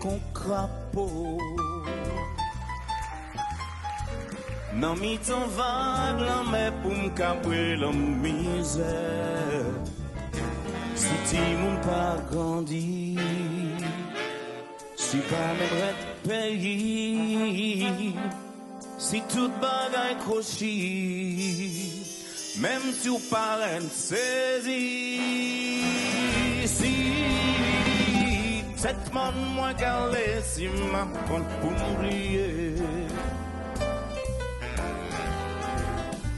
qu'on crapaud. Non, mi ton vague, là, mais pour m'caprer la misère. Si ti moun pas grandi, si pas me prête pays, si tout bagaille crochi, même si ou parrain saisi, si cette monde moins calé, si ma compte pour m'oublier.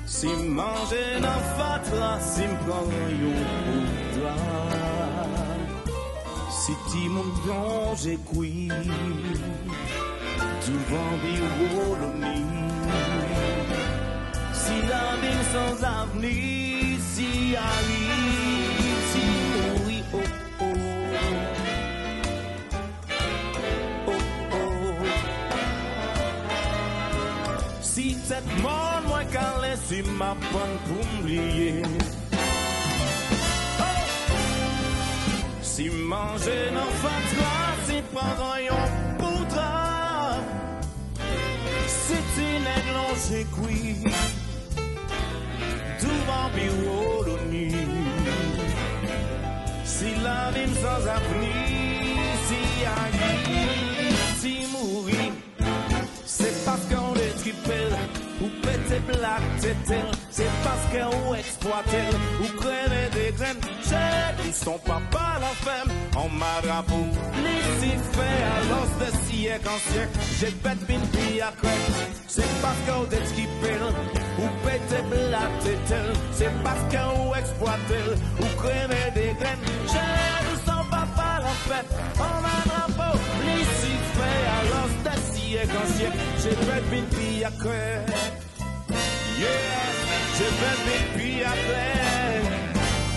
Si manger dans fatra, si m'prend yon poudra, si ti moun plonge cuit, devant bureau l'oni, si la vie sans avenir, si arrive, si oui, oh oh, oh oh, si cette mort moi calé, si ma bonne pour m'oublier. Si manger dans fatra, si prendre yon poudra, si tu n'es l'onge cuit, devant bureau l'oni, si la vie sans avenir, si aïe, si mourir, c'est parce qu'on est trippel, ou pété black tétel, c'est parce qu'on exploite, ou crève des graines, j'ai son papa la femme, en marabout, les fait à l'os de siècle en siècle, j'ai bête bin pi à crête, c'est parce qu'on est trippel, ou pété black tétel, c'est parce qu'on exploite, ou crève des graines, j'ai son papa la fête, en marabout, les fait à l'os de siècle en siècle, j'ai bête bin pi à crête. Yeah, je vais depuis après.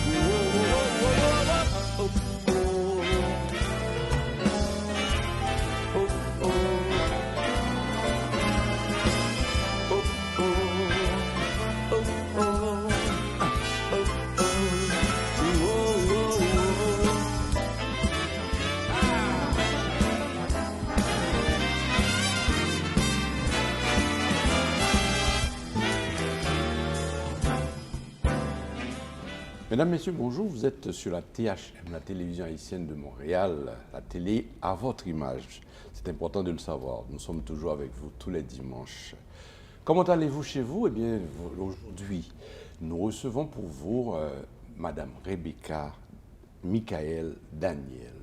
Oh, oh, oh, oh, oh, oh, oh, Mesdames, Messieurs, bonjour. Vous êtes sur la THM, la télévision haïtienne de Montréal, la télé à votre image. C'est important de le savoir. Nous sommes toujours avec vous tous les dimanches. Comment allez-vous chez vous? Eh bien, aujourd'hui, nous recevons pour vous Madame Rebecca Michael Daniel.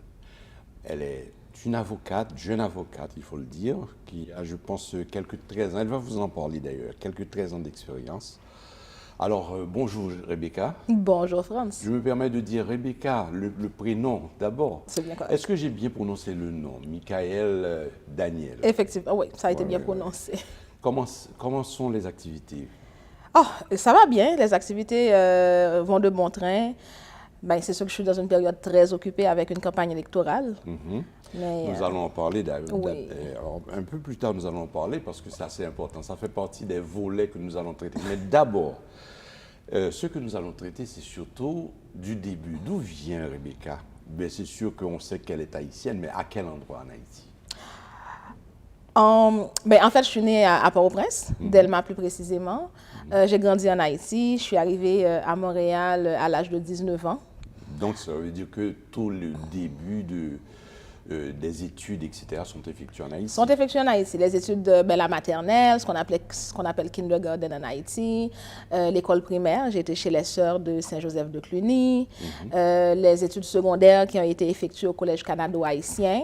Elle est une avocate, jeune avocate, il faut le dire, qui a, je pense, quelques 13 ans. Elle va vous en parler d'ailleurs, quelques 13 ans d'expérience. Alors, bonjour Rebecca. Bonjour France. Je me permets de dire Rebecca, le prénom d'abord. C'est bien correct. Est-ce que j'ai bien prononcé le nom, Michael Daniel? Effectivement, oui, ça a été bien prononcé. Comment sont les activités? Oh, ça va bien, les activités vont de bon train. Ben, c'est sûr que je suis dans une période très occupée avec une campagne électorale. Mais, nous allons en parler oui. alors, un peu plus tard, nous allons en parler parce que c'est assez important. Ça fait partie des volets que nous allons traiter. Mais d'abord, ce que nous allons traiter, c'est surtout du début. D'où vient Rebecca? Ben, c'est sûr qu'on sait qu'elle est haïtienne, mais à quel endroit en Haïti? Ben, en fait, je suis née à Port-au-Prince, Delma plus précisément. J'ai grandi en Haïti. Je suis arrivée à Montréal à l'âge de 19 ans. Donc, ça veut dire que tout le début des études, etc., sont effectuées en Haïti? Sont effectuées en Haïti. Les études de la maternelle, ce qu'on appelle kindergarten en Haïti, l'école primaire, j'ai été chez les sœurs de Saint-Joseph de Cluny, les études secondaires qui ont été effectuées au Collège canado-haïtien.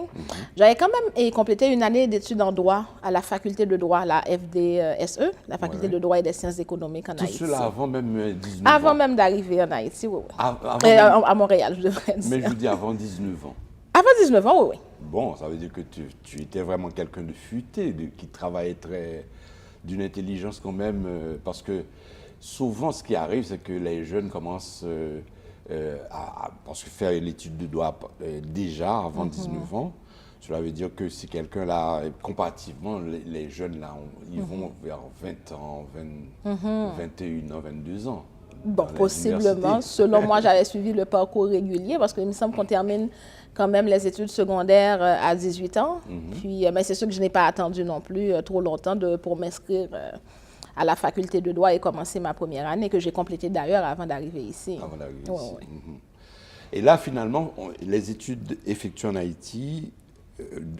J'avais quand même complété une année d'études en droit à la faculté de droit, la FDSE, la faculté de droit et des sciences économiques en Haïti. Tout cela avant même 19 Avant ans? même d'arriver en Haïti, oui. À Montréal, je devrais dire. Mais je vous dis avant 19 ans. Avant 19 ans, oui, oui. Bon, ça veut dire que tu étais vraiment quelqu'un de futé, qui travaillait d'une intelligence quand même, parce que souvent ce qui arrive, c'est que les jeunes commencent parce que faire l'étude de droit déjà avant 19 ans, cela veut dire que si quelqu'un là, comparativement, les jeunes là, ils vont vers 20 ans, 21 ans, 22 ans. Bon, dans les possiblement. universités. Selon moi, j'avais suivi le parcours régulier parce qu'il me semble qu'on termine quand même les études secondaires à 18 ans. Puis, mais c'est sûr que je n'ai pas attendu non plus trop longtemps pour m'inscrire à la faculté de droit et commencer ma première année, que j'ai complétée d'ailleurs avant d'arriver ici. Avant d'arriver Ouais, ici. ouais. Et là, finalement, les études effectuées en Haïti,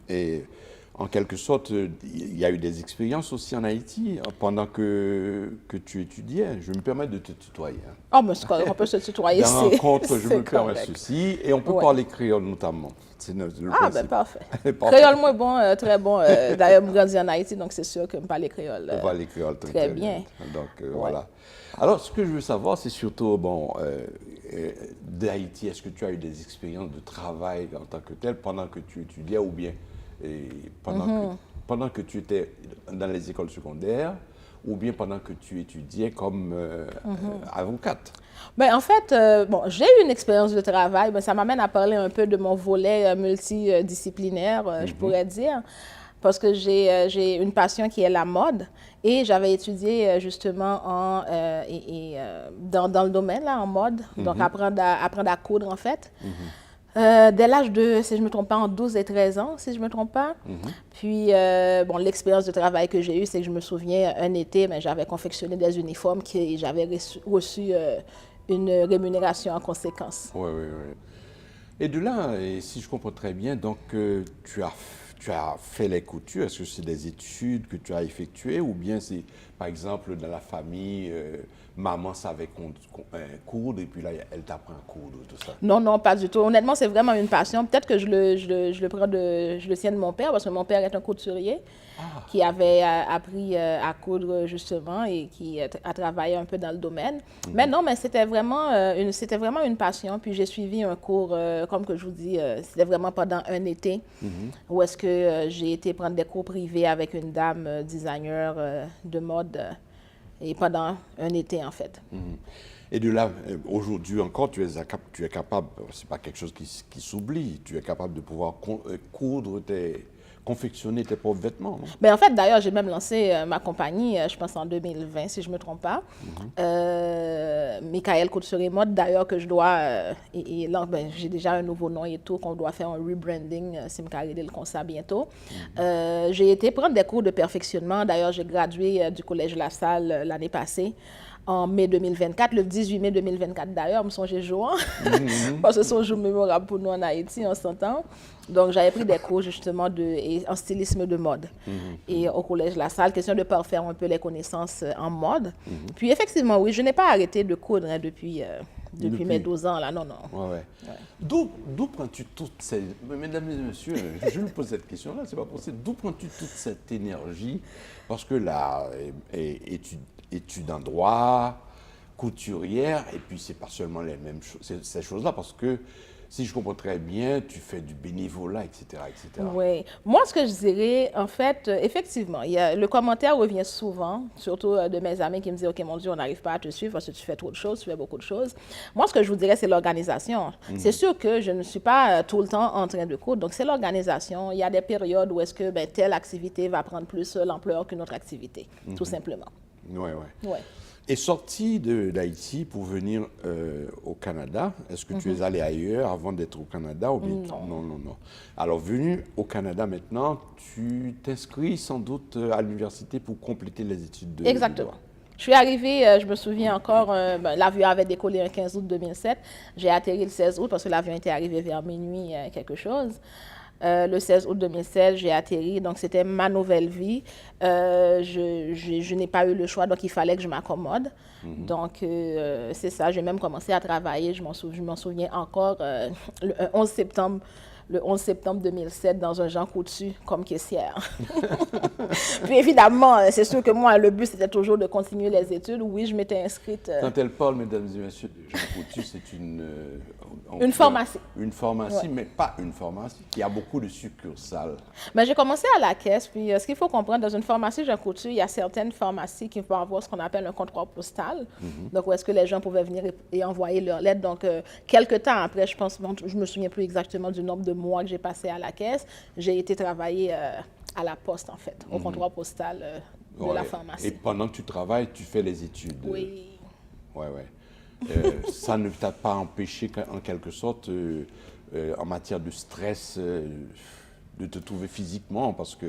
et en quelque sorte, il y a eu des expériences aussi en Haïti pendant que tu étudiais. Je me permets de te tutoyer. Hein. Oh, mais c'est correct, on peut se tutoyer. Dans rencontre, je c'est me permets correct. ceci. Et on peut Ouais. parler créole notamment. C'est le Ah, principe. ben parfait. Parfait. Créole, moi, bon, très bon. D'ailleurs, je grandis en Haïti, donc c'est sûr que je parle créole. On parle créole très bien. Donc, voilà. Alors, ce que je veux savoir, c'est surtout, bon, d'Haïti, est-ce que tu as eu des expériences de travail en tant que tel pendant que tu étudiais ou bien pendant que tu étais dans les écoles secondaires ou bien pendant que tu étudiais comme avocate? Ben, en fait, bon, j'ai eu une expérience de travail. Ben, ça m'amène à parler un peu de mon volet multidisciplinaire, je pourrais dire, parce que j'ai une passion qui est la mode et j'avais étudié justement dans le domaine, là, en mode, donc apprendre à coudre, en fait. Dès l'âge de, si je ne me trompe pas, en 12 et 13 ans, si je ne me trompe pas. Puis, bon, l'expérience de travail que j'ai eue, c'est que je me souviens, un été, ben, j'avais confectionné des uniformes et j'avais reçu une rémunération en conséquence. Oui, oui, oui. Et de là, et si je comprends très bien, donc tu as fait les coutures. Est-ce que c'est des études que tu as effectuées ou bien c'est, par exemple, dans la famille, maman savait coudre et puis là, elle t'apprend à coudre, tout ça? Non, non, pas du tout. Honnêtement, c'est vraiment une passion. Peut-être que je le tiens de mon père, parce que mon père est un couturier qui avait appris à coudre justement et qui a travaillé un peu dans le domaine. Mais non, mais c'était vraiment une passion. Puis j'ai suivi un cours, comme que je vous dis, c'était vraiment pendant un été, où est-ce que j'ai été prendre des cours privés avec une dame designer de mode. Et pendant un été, en fait. Et de là, aujourd'hui encore, tu es capable, c'est pas quelque chose qui s'oublie, tu es capable de pouvoir confectionner tes propres vêtements, non? Ben, en fait, d'ailleurs, j'ai même lancé ma compagnie, je pense en 2020, si je ne me trompe pas. Michael Couture Mode, d'ailleurs, que je dois, et là, ben, j'ai déjà un nouveau nom et tout, qu'on doit faire un rebranding, si je me le conseil bientôt. J'ai été prendre des cours de perfectionnement. D'ailleurs, j'ai gradué du Collège La Salle l'année passée. En mai 2024, le 18 mai 2024 d'ailleurs, je me songeais jour, parce que c'est un jour mémorable pour nous en Haïti, on s'entend. Donc, j'avais pris des cours justement en stylisme de mode. Et au Collège La Salle, question de parfaire un peu les connaissances en mode. Puis effectivement, oui, je n'ai pas arrêté de coudre depuis mes 12 ans, là, non, non. Ouais. D'où prends-tu toute cette... Mesdames et messieurs, je me pose cette question-là, c'est pas possible. D'où prends-tu toute cette énergie? Parce que là, études en droit, couturière, et puis c'est pas seulement les mêmes choses, ces choses-là, parce que si je comprends très bien, tu fais du bénévolat, etc., etc. Oui. Moi, ce que je dirais, en fait, effectivement, le commentaire revient souvent, surtout de mes amis qui me disent « Ok, mon Dieu, on n'arrive pas à te suivre parce que tu fais trop de choses, tu fais beaucoup de choses. » Moi, ce que je vous dirais, c'est l'organisation. C'est sûr que je ne suis pas tout le temps en train de coudre, donc c'est l'organisation. Il y a des périodes où est-ce que telle activité va prendre plus l'ampleur qu'une autre activité, tout simplement. Ouais. Ouais. Et sorti d'Haïti pour venir au Canada, est-ce que tu es allé ailleurs avant d'être au Canada ou bien Non. Alors, venu au Canada maintenant, tu t'inscris sans doute à l'université pour compléter les études de... Exactement. Je suis arrivée, je me souviens encore, l'avion avait décollé le 15 août 2007. J'ai atterri le 16 août parce que l'avion était arrivé vers minuit quelque chose. Le 16 août 2016, j'ai atterri, donc c'était ma nouvelle vie. Je n'ai pas eu le choix, donc il fallait que je m'accommode. Donc, c'est ça, j'ai même commencé à travailler, je m'en souviens encore, le 11 septembre 2007 dans un Jean Coutu comme caissière. Puis évidemment, c'est sûr que moi, le but, c'était toujours de continuer les études. Oui, je m'étais inscrite... Quand elle parle, mesdames et messieurs, de Jean Coutu, c'est une pharmacie. Une pharmacie, mais pas une pharmacie. Il y a beaucoup de succursales. Ben, j'ai commencé à la caisse, puis ce qu'il faut comprendre, dans une pharmacie Jean Coutu, il y a certaines pharmacies qui vont avoir ce qu'on appelle un comptoir postal. Donc, où est-ce que les gens pouvaient venir et envoyer leurs lettres. Donc, quelques temps après, je pense, je me souviens plus exactement du nombre de mois que j'ai passé à la caisse, j'ai été travailler à la poste, en fait, au comptoir postal de la pharmacie. Et pendant que tu travailles, tu fais les études. Oui. Ouais. Ça ne t'a pas empêché, en quelque sorte, en matière de stress, de te trouver physiquement, parce que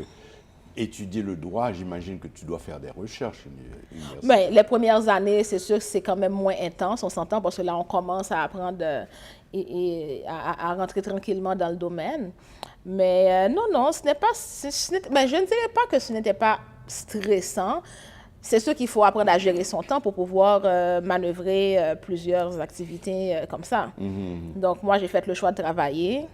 étudier le droit, j'imagine que tu dois faire des recherches universitaires. Ben, les premières années, c'est sûr que c'est quand même moins intense, on s'entend, parce que là, on commence à apprendre à rentrer tranquillement dans le domaine. Mais non, ce n'est pas, ben, je ne dirais pas que ce n'était pas stressant. C'est sûr qu'il faut apprendre à gérer son temps pour pouvoir manœuvrer plusieurs activités comme ça. Donc, moi, j'ai fait le choix de travailler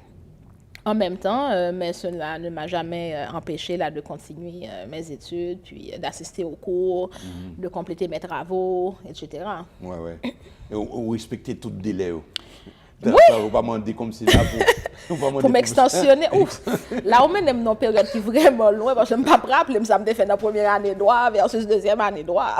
en même temps, mais cela ne m'a jamais empêché là, de continuer mes études, puis d'assister aux cours, de compléter mes travaux, etc. Ouais. Et ou respecter tout délai. Oui! On va pas demander comme c'est là Pour m'extensionner. Ouf! Là, on mène une période qui est vraiment loin, parce que je ne me pas rappeler, ça me fait dans la première année de droit versus deuxième année de droit.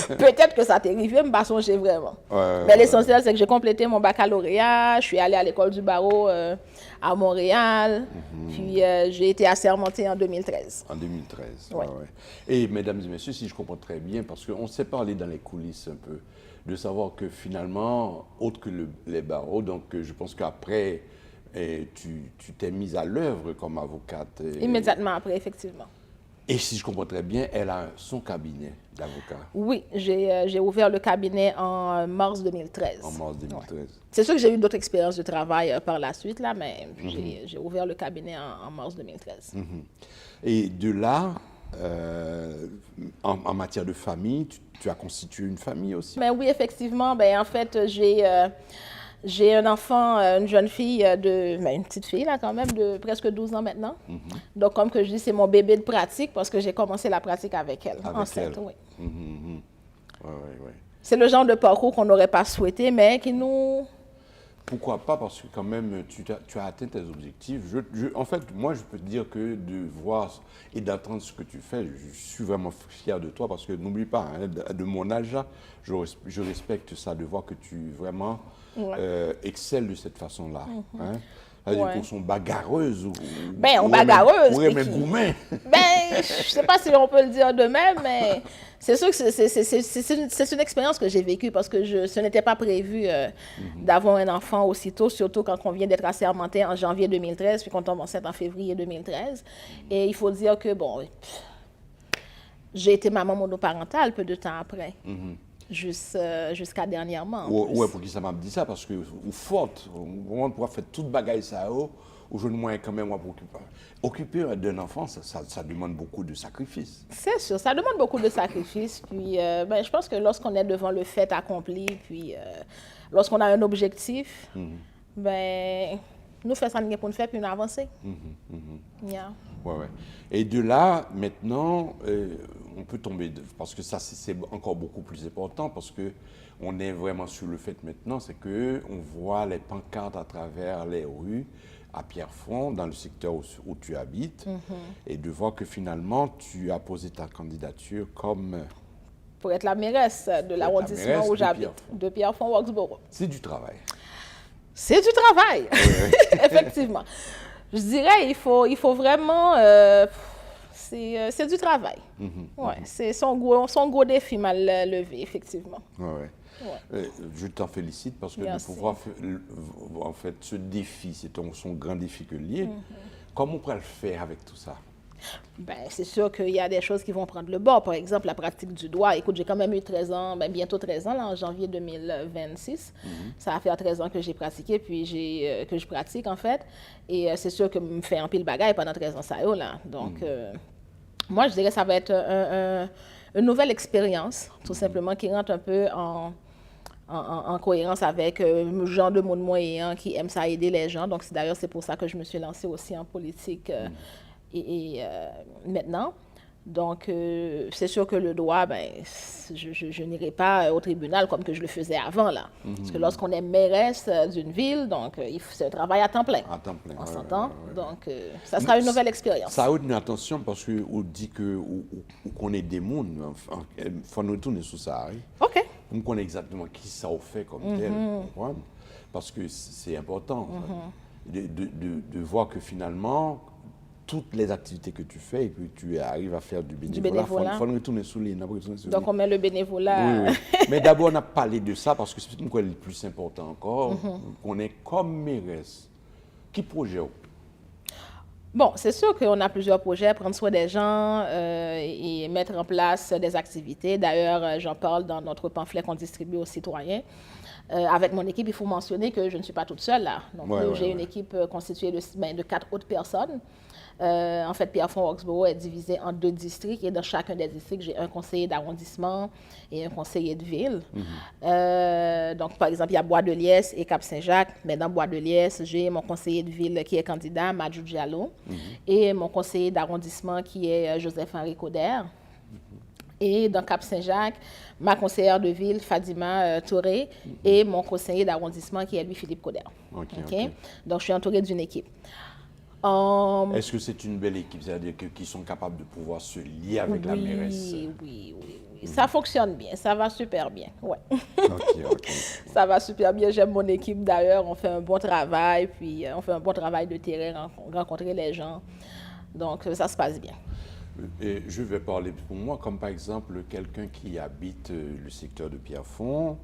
Peut-être que ça t'est arrivé, je ne pas songer vraiment. Mais l'essentiel, c'est que j'ai complété mon baccalauréat, je suis allée à l'école du barreau à Montréal, puis j'ai été assermentée en 2013. En 2013, Ouais. ouais. Et mesdames et messieurs, si je comprends très bien, parce qu'on s'est parlé dans les coulisses un peu, de savoir que finalement, autre que les barreaux, donc je pense qu'après, tu t'es mise à l'œuvre comme avocate. Immédiatement après, effectivement. Et si je comprends très bien, elle a son cabinet d'avocat Oui, j'ai ouvert le cabinet en mars 2013. en mars 2013. Ouais. C'est sûr que j'ai eu d'autres expériences de travail par la suite, là, mais j'ai ouvert le cabinet en mars 2013. Et de là, en matière de famille, tu as constitué une famille aussi? Mais oui, effectivement, ben, en fait, j'ai un enfant, une jeune fille, une petite fille là quand même, de presque 12 ans maintenant. Donc, comme que je dis, c'est mon bébé de pratique parce que j'ai commencé la pratique avec elle, enceinte, oui. Ouais. C'est le genre de parcours qu'on n'aurait pas souhaité, mais qui nous... Pourquoi pas? Parce que quand même, tu as atteint tes objectifs. En fait, moi, je peux te dire que de voir et d'entendre ce que tu fais, je suis vraiment fier de toi parce que n'oublie pas, hein, de mon âge, là, je respecte ça, de voir que tu vraiment excelles de cette façon-là. Hein? C'est-à-dire qu'on sont bagarreuses. Ben, on bagarreuse. Ou même gourmet. Ben, je ne sais pas si on peut le dire de même, mais c'est sûr que c'est une expérience que j'ai vécue parce que ce n'était pas prévu d'avoir un enfant aussitôt, surtout quand on vient d'être assermenté en janvier 2013, puis qu'on tombe enceinte en février 2013. Et il faut dire que, bon, j'ai été maman monoparentale peu de temps après. Jusqu'à dernièrement. Ouais, pour qui ça m'a dit ça, parce que, ou forte, au moment de pouvoir faire toute bagaille ça, aujourd'hui, moi, quand même, moi, pour occuper d'un enfant, ça demande beaucoup de sacrifices. C'est sûr, ça demande beaucoup de sacrifices. Puis, je pense que lorsqu'on est devant le fait accompli, puis lorsqu'on a un objectif, nous faisons ça pour nous faire, puis nous avancer. Yeah. Ouais. Et de là, maintenant, on peut tomber, parce que ça, c'est encore beaucoup plus important, parce qu'on est vraiment sur le fait maintenant, c'est qu'on voit les pancartes à travers les rues, à Pierrefonds, dans le secteur où tu habites, et de voir que finalement, tu as posé ta candidature comme... Pour être la mairesse de l'arrondissement où j'habite, de Pierrefonds-Roxborough. C'est du travail. C'est du travail, effectivement. Je dirais, il faut vraiment... c'est du travail. C'est son gros défi mal levé, effectivement. Je t'en félicite parce que de pouvoir en fait, ce défi, c'est son grand diffi que lié. Comment on pourrait le faire avec tout ça? C'est sûr qu'il y a des choses qui vont prendre le bord. Par exemple, la pratique du droit. Écoute, j'ai quand même eu 13 ans, bientôt 13 ans, là, en janvier 2026. Ça va faire 13 ans que j'ai pratiqué, puis que je pratique, en fait. Et c'est sûr que je me fais un pile bagaille pendant 13 ans, ça y est, là. Donc, moi, je dirais que ça va être une nouvelle expérience, tout simplement, qui rentre un peu en cohérence avec le genre de monde moyen qui aime ça aider les gens. Donc, d'ailleurs, c'est pour ça que je me suis lancée aussi en politique maintenant. Donc, c'est sûr que le droit, je n'irai pas au tribunal comme que je le faisais avant, là. Parce que lorsqu'on est mairesse d'une ville, donc, c'est un travail à temps plein. À temps plein. On s'entend. Donc, ça sera une nouvelle expérience. Ça a une attention parce qu'on dit qu'on est des mondes. Il faut nous tourner sur ça. OK. On connaît exactement qui ça a fait comme tel. Parce que c'est important. De voir que finalement, toutes les activités que tu fais et que tu arrives à faire du bénévolat. Il faut retourner sur les. Donc, on met le bénévolat. Oui. Mais d'abord, on a parlé de ça parce que c'est le plus important encore. On est comme mairesse. Qui projet? Bon, c'est sûr qu'on a plusieurs projets, prendre soin des gens et mettre en place des activités. D'ailleurs, j'en parle dans notre pamphlet qu'on distribue aux citoyens. Avec mon équipe, il faut mentionner que je ne suis pas toute seule là. Donc, j'ai une équipe constituée de 4 autres personnes. En fait, Pierrefonds-Roxboro est divisé en 2 districts et dans chacun des districts, j'ai un conseiller d'arrondissement et un conseiller de ville. Donc, par exemple, il y a Bois-de-Liesse et Cap-Saint-Jacques. Mais dans Bois-de-Liesse, j'ai mon conseiller de ville qui est candidat, Madjou Diallo, et mon conseiller d'arrondissement qui est Joseph-Henri Coder. Et dans Cap-Saint-Jacques, ma conseillère de ville, Fadima Touré, et mon conseiller d'arrondissement qui est lui, Philippe Coder. Donc, je suis entourée d'une équipe. Est-ce que c'est une belle équipe, c'est-à-dire qu'ils sont capables de pouvoir se lier avec la mairesse? Oui. Ça fonctionne bien, ça va super bien, ouais. OK. Ça va super bien, j'aime mon équipe d'ailleurs, on fait un bon travail, puis on fait un bon travail de terrain, rencontrer les gens, donc ça se passe bien. Et je vais parler pour moi, comme par exemple quelqu'un qui habite le secteur de Pierrefonds.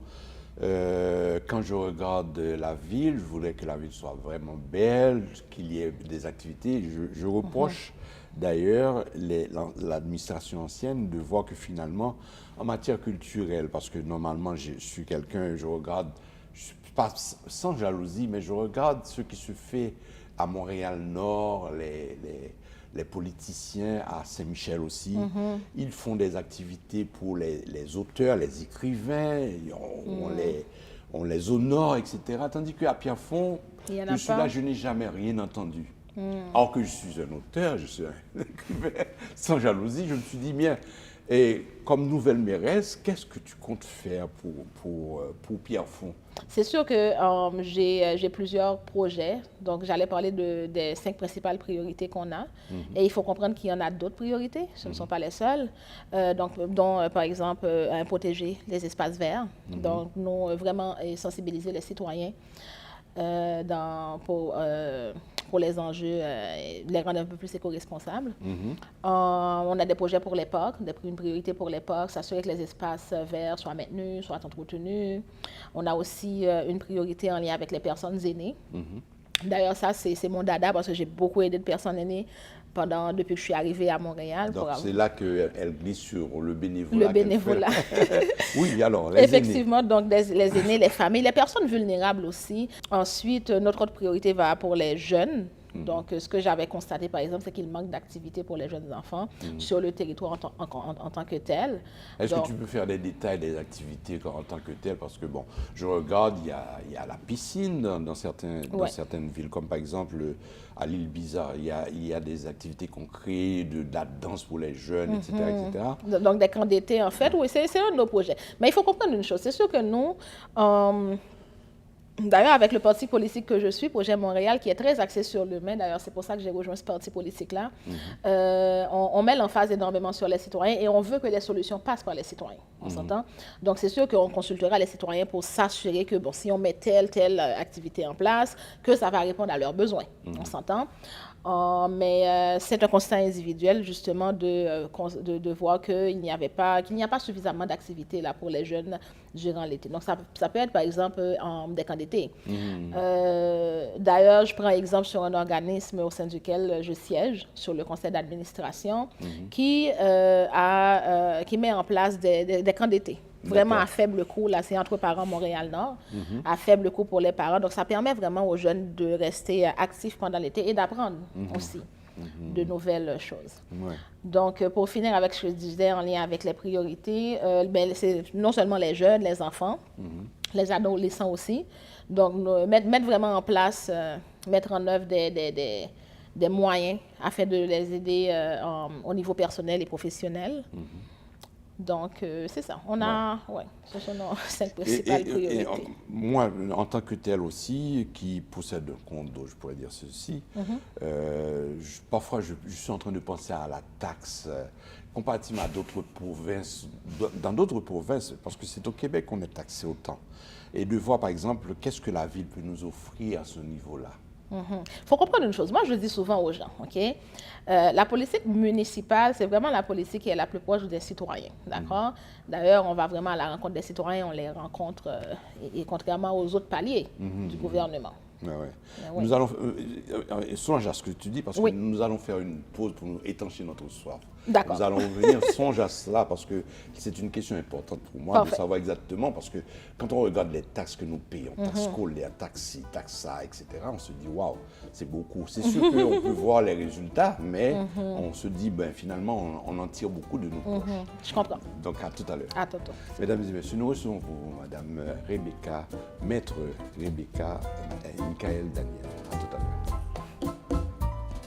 Quand je regarde la ville, je voudrais que la ville soit vraiment belle, qu'il y ait des activités. Je reproche d'ailleurs l'administration ancienne de voir que finalement, en matière culturelle, parce que normalement je suis quelqu'un, je regarde, pas sans jalousie, mais je regarde ce qui se fait à Montréal-Nord, les politiciens à Saint-Michel aussi, ils font des activités pour les auteurs, les écrivains, on les honore, etc. Tandis qu'à Pierrefonds, je n'ai jamais rien entendu. Alors que je suis un auteur, je suis un écrivain, sans jalousie, je me suis dit, bien, et comme nouvelle mairesse, qu'est-ce que tu comptes faire pour Pierrefonds? C'est sûr que j'ai plusieurs projets. Donc, j'allais parler des 5 principales priorités qu'on a. Et il faut comprendre qu'il y en a d'autres priorités. Ce ne sont pas les seules. Dont, par exemple, protéger les espaces verts. Donc, nous, vraiment sensibiliser les citoyens pour les enjeux, les rendre un peu plus éco-responsables. On a des projets pour les parcs, une priorité pour les parcs, s'assurer que les espaces verts soient maintenus, soient entretenus. On a aussi une priorité en lien avec les personnes aînées. D'ailleurs, ça, c'est mon dada parce que j'ai beaucoup aidé de personnes aînées depuis que je suis arrivée à Montréal. Donc, c'est là qu'elle glisse sur le bénévolat. Le bénévolat. Oui, alors, les Effectivement, aînés. Donc les aînés, les familles, les personnes vulnérables aussi. Ensuite, notre autre priorité va pour les jeunes. Donc, ce que j'avais constaté, par exemple, c'est qu'il manque d'activité pour les jeunes enfants sur le territoire en tant que tel. Est-ce que tu peux faire des détails des activités en tant que tel? Parce que, bon, je regarde, il y a la piscine dans certaines villes, comme par exemple à l'île Bizarre. Il y a des activités qu'on crée, de la danse pour les jeunes, etc., etc. Donc, des camps d'été, en fait, oui, c'est un de nos projets. Mais il faut comprendre une chose, c'est sûr que nous... D'ailleurs, avec le parti politique que je suis, Projet Montréal, qui est très axé sur l'humain, d'ailleurs, c'est pour ça que j'ai rejoint ce parti politique-là, on met l'emphase énormément sur les citoyens et on veut que les solutions passent par les citoyens, on s'entend? Donc, c'est sûr qu'on consultera les citoyens pour s'assurer que, bon, si on met telle activité en place, que ça va répondre à leurs besoins, on s'entend? Mais c'est un constat individuel, justement, de voir qu'il n'y a pas suffisamment d'activités là pour les jeunes durant l'été. Donc, ça peut être, par exemple, des camps d'été. D'ailleurs, je prends exemple sur un organisme au sein duquel je siège, sur le conseil d'administration, qui met en place des camps d'été. Vraiment à faible coût, là, c'est entre parents Montréal-Nord, à faible coût pour les parents. Donc, ça permet vraiment aux jeunes de rester actifs pendant l'été et d'apprendre aussi de nouvelles choses. Donc, pour finir avec ce que je disais en lien avec les priorités, c'est non seulement les jeunes, les enfants, les adolescents aussi. Donc, mettre vraiment en place, mettre en œuvre des moyens afin de les aider au niveau personnel et professionnel. Donc, c'est ça. Ce sont nos 5 principales priorités. Et moi, en tant que tel aussi, qui possède un compte, je pourrais dire ceci, parfois je suis en train de penser à la taxe comparativement à d'autres provinces, dans d'autres provinces, parce que c'est au Québec qu'on est taxé autant. Et de voir, par exemple, qu'est-ce que la ville peut nous offrir à ce niveau-là. Faut comprendre une chose. Moi, je dis souvent aux gens, OK? La politique municipale, c'est vraiment la politique qui est la plus proche des citoyens, d'accord? D'ailleurs, on va vraiment à la rencontre des citoyens, on les rencontre, et contrairement aux autres paliers du gouvernement. Ouais, ouais. Ouais. Nous allons, songe à ce que tu dis, parce que Oui. nous allons faire une pause pour nous étancher notre soif. D'accord. Nous allons revenir, songe à cela, parce que c'est une question importante pour moi Parfait. de savoir exactement, parce que quand on regarde les taxes que nous payons, taxes scolaires, taxes ci, taxes ça, etc., on se dit, waouh, c'est beaucoup. C'est sûr qu'on peut voir les résultats, mais on se dit, ben, finalement, on en tire beaucoup de nos poches. Je comprends. Donc, à tout à l'heure. À tantôt. Mesdames et messieurs, nous recevons pour vous Madame Rebecca, Maître Rebecca Michael Daniel. À tout à l'heure.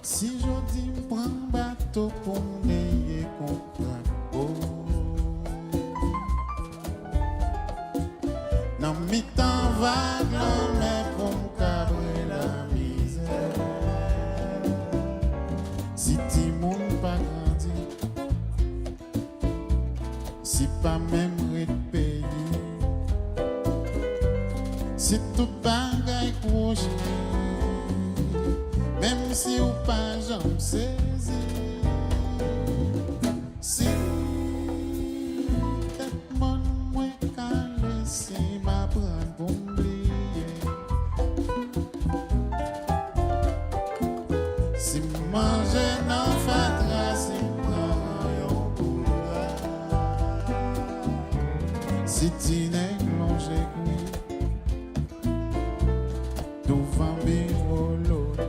Si je dis prends bateau pour n'ayez comprendre dans mi-temps vague mais pour m'cabrer la misère si ti moun pas grandi si pas même repayé si tout bagay couché même si ou pas j'en saisi si tête mon moins calé si ma prendre pour m'oublier si manger dans fatra si prend yon boulga si ti nèg longe couille devant bureau l'autre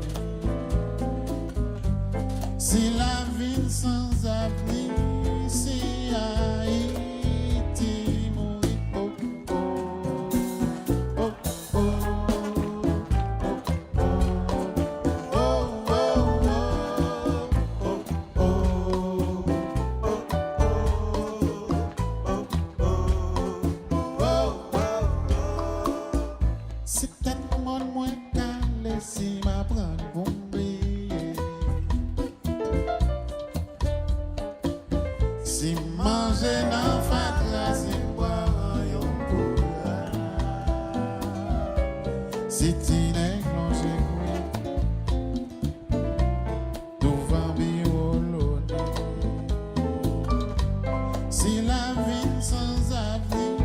si la vie sans avenir, si Haïti mourit, oh, oh, oh, oh, oh, si peut-être mon moins calé, si ma prendre pour m'oublier. Si manger dans fatra, si boire yon coula. Si ti nèg longe couille, devant bureau l'autre. Si la vie sans avenir,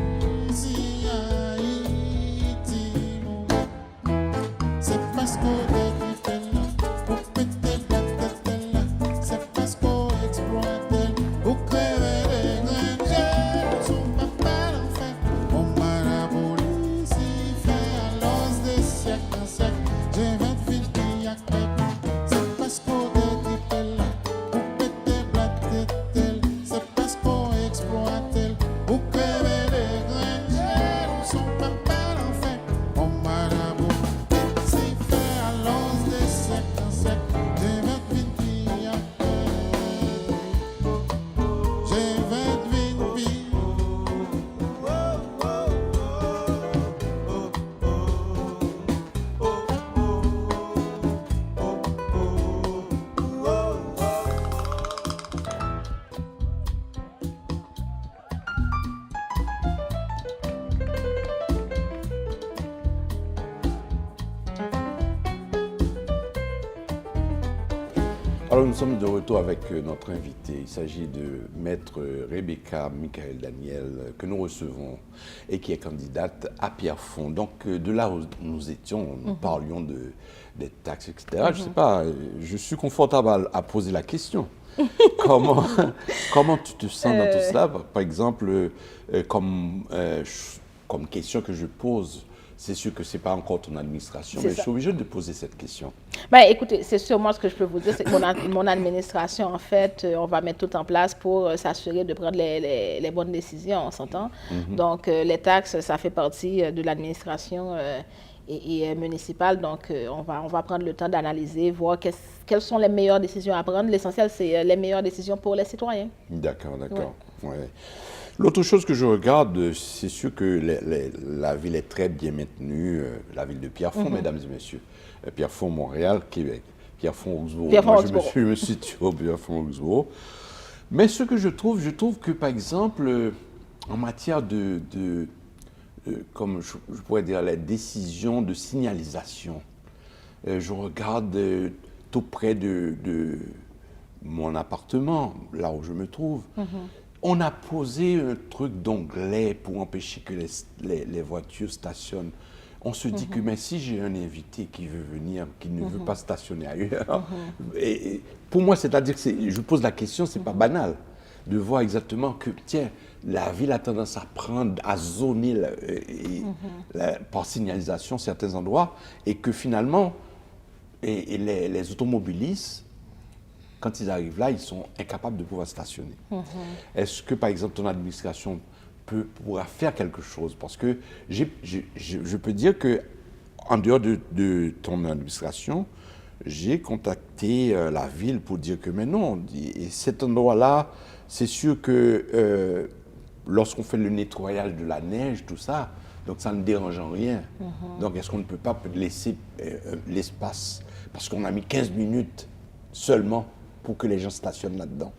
si Haïti mourit, c'est parce qu'on est là, pour péter la tête là, c'est parce qu'on exploite elle, ou crever les graines, son papa l'enfer, on m'a la police, il fait à l'os des siècles en siècles, je vais te filer à tête, c'est parce qu'on est là, pour péter la tête, c'est parce qu'on exploite elle, ou crever les graines, son papa l'enfer, on m'a la police, il fait à l'os des siècles en siècles, je vais te filer à tête. Je vais deviner pire. Alors, nous sommes de retour avec notre invité. Il s'agit de Maître Rebecca Michael Daniel, que nous recevons et qui est candidate à Pierrefonds. Donc, de là où nous étions, nous parlions des taxes, etc. Je ne sais pas, je suis confortable à poser la question. Comment tu te sens dans tout cela? Par exemple, comme question que je pose, c'est sûr que ce n'est pas encore ton administration, C'est mais ça. je suis obligé de poser cette question. Ben, écoutez, c'est sûrement ce que je peux vous dire, c'est que mon administration, en fait, on va mettre tout en place pour s'assurer de prendre les bonnes décisions, on s'entend. Donc, les taxes, ça fait partie de l'administration et municipale. Donc, on va prendre le temps d'analyser, voir quelles sont les meilleures décisions à prendre. L'essentiel, c'est les meilleures décisions pour les citoyens. D'accord, d'accord. Ouais. L'autre chose que je regarde, c'est sûr que la ville est très bien maintenue, la ville de Pierrefonds, mesdames et messieurs. Pierrefonds, Montréal, Québec. Pierrefonds-Roxboro. Moi, je me situe au Pierrefonds-Roxboro. Mais ce que je trouve que, par exemple, en matière comme je pourrais dire, les décisions de signalisation, je regarde tout près de mon appartement, là où je me trouve. On a posé un truc d'onglet pour empêcher que les voitures stationnent. On se dit que mais si j'ai un invité qui veut venir, qui ne veut pas stationner ailleurs, et pour moi, c'est-à-dire que je pose la question, c'est pas banal de voir exactement que, tiens, la ville a tendance à prendre, à zoner par signalisation certains endroits, et que finalement, les automobilistes, quand ils arrivent là, ils sont incapables de pouvoir stationner. Est-ce que, par exemple, ton administration pourra faire quelque chose? Parce que je peux dire que, en dehors de ton administration, j'ai contacté la ville pour dire que, mais non, et cet endroit-là, c'est sûr que lorsqu'on fait le nettoyage de la neige, tout ça, donc ça ne dérange en rien. Donc est-ce qu'on ne peut pas laisser l'espace? Parce qu'on a mis 15 minutes seulement pour que les gens stationnent là-dedans.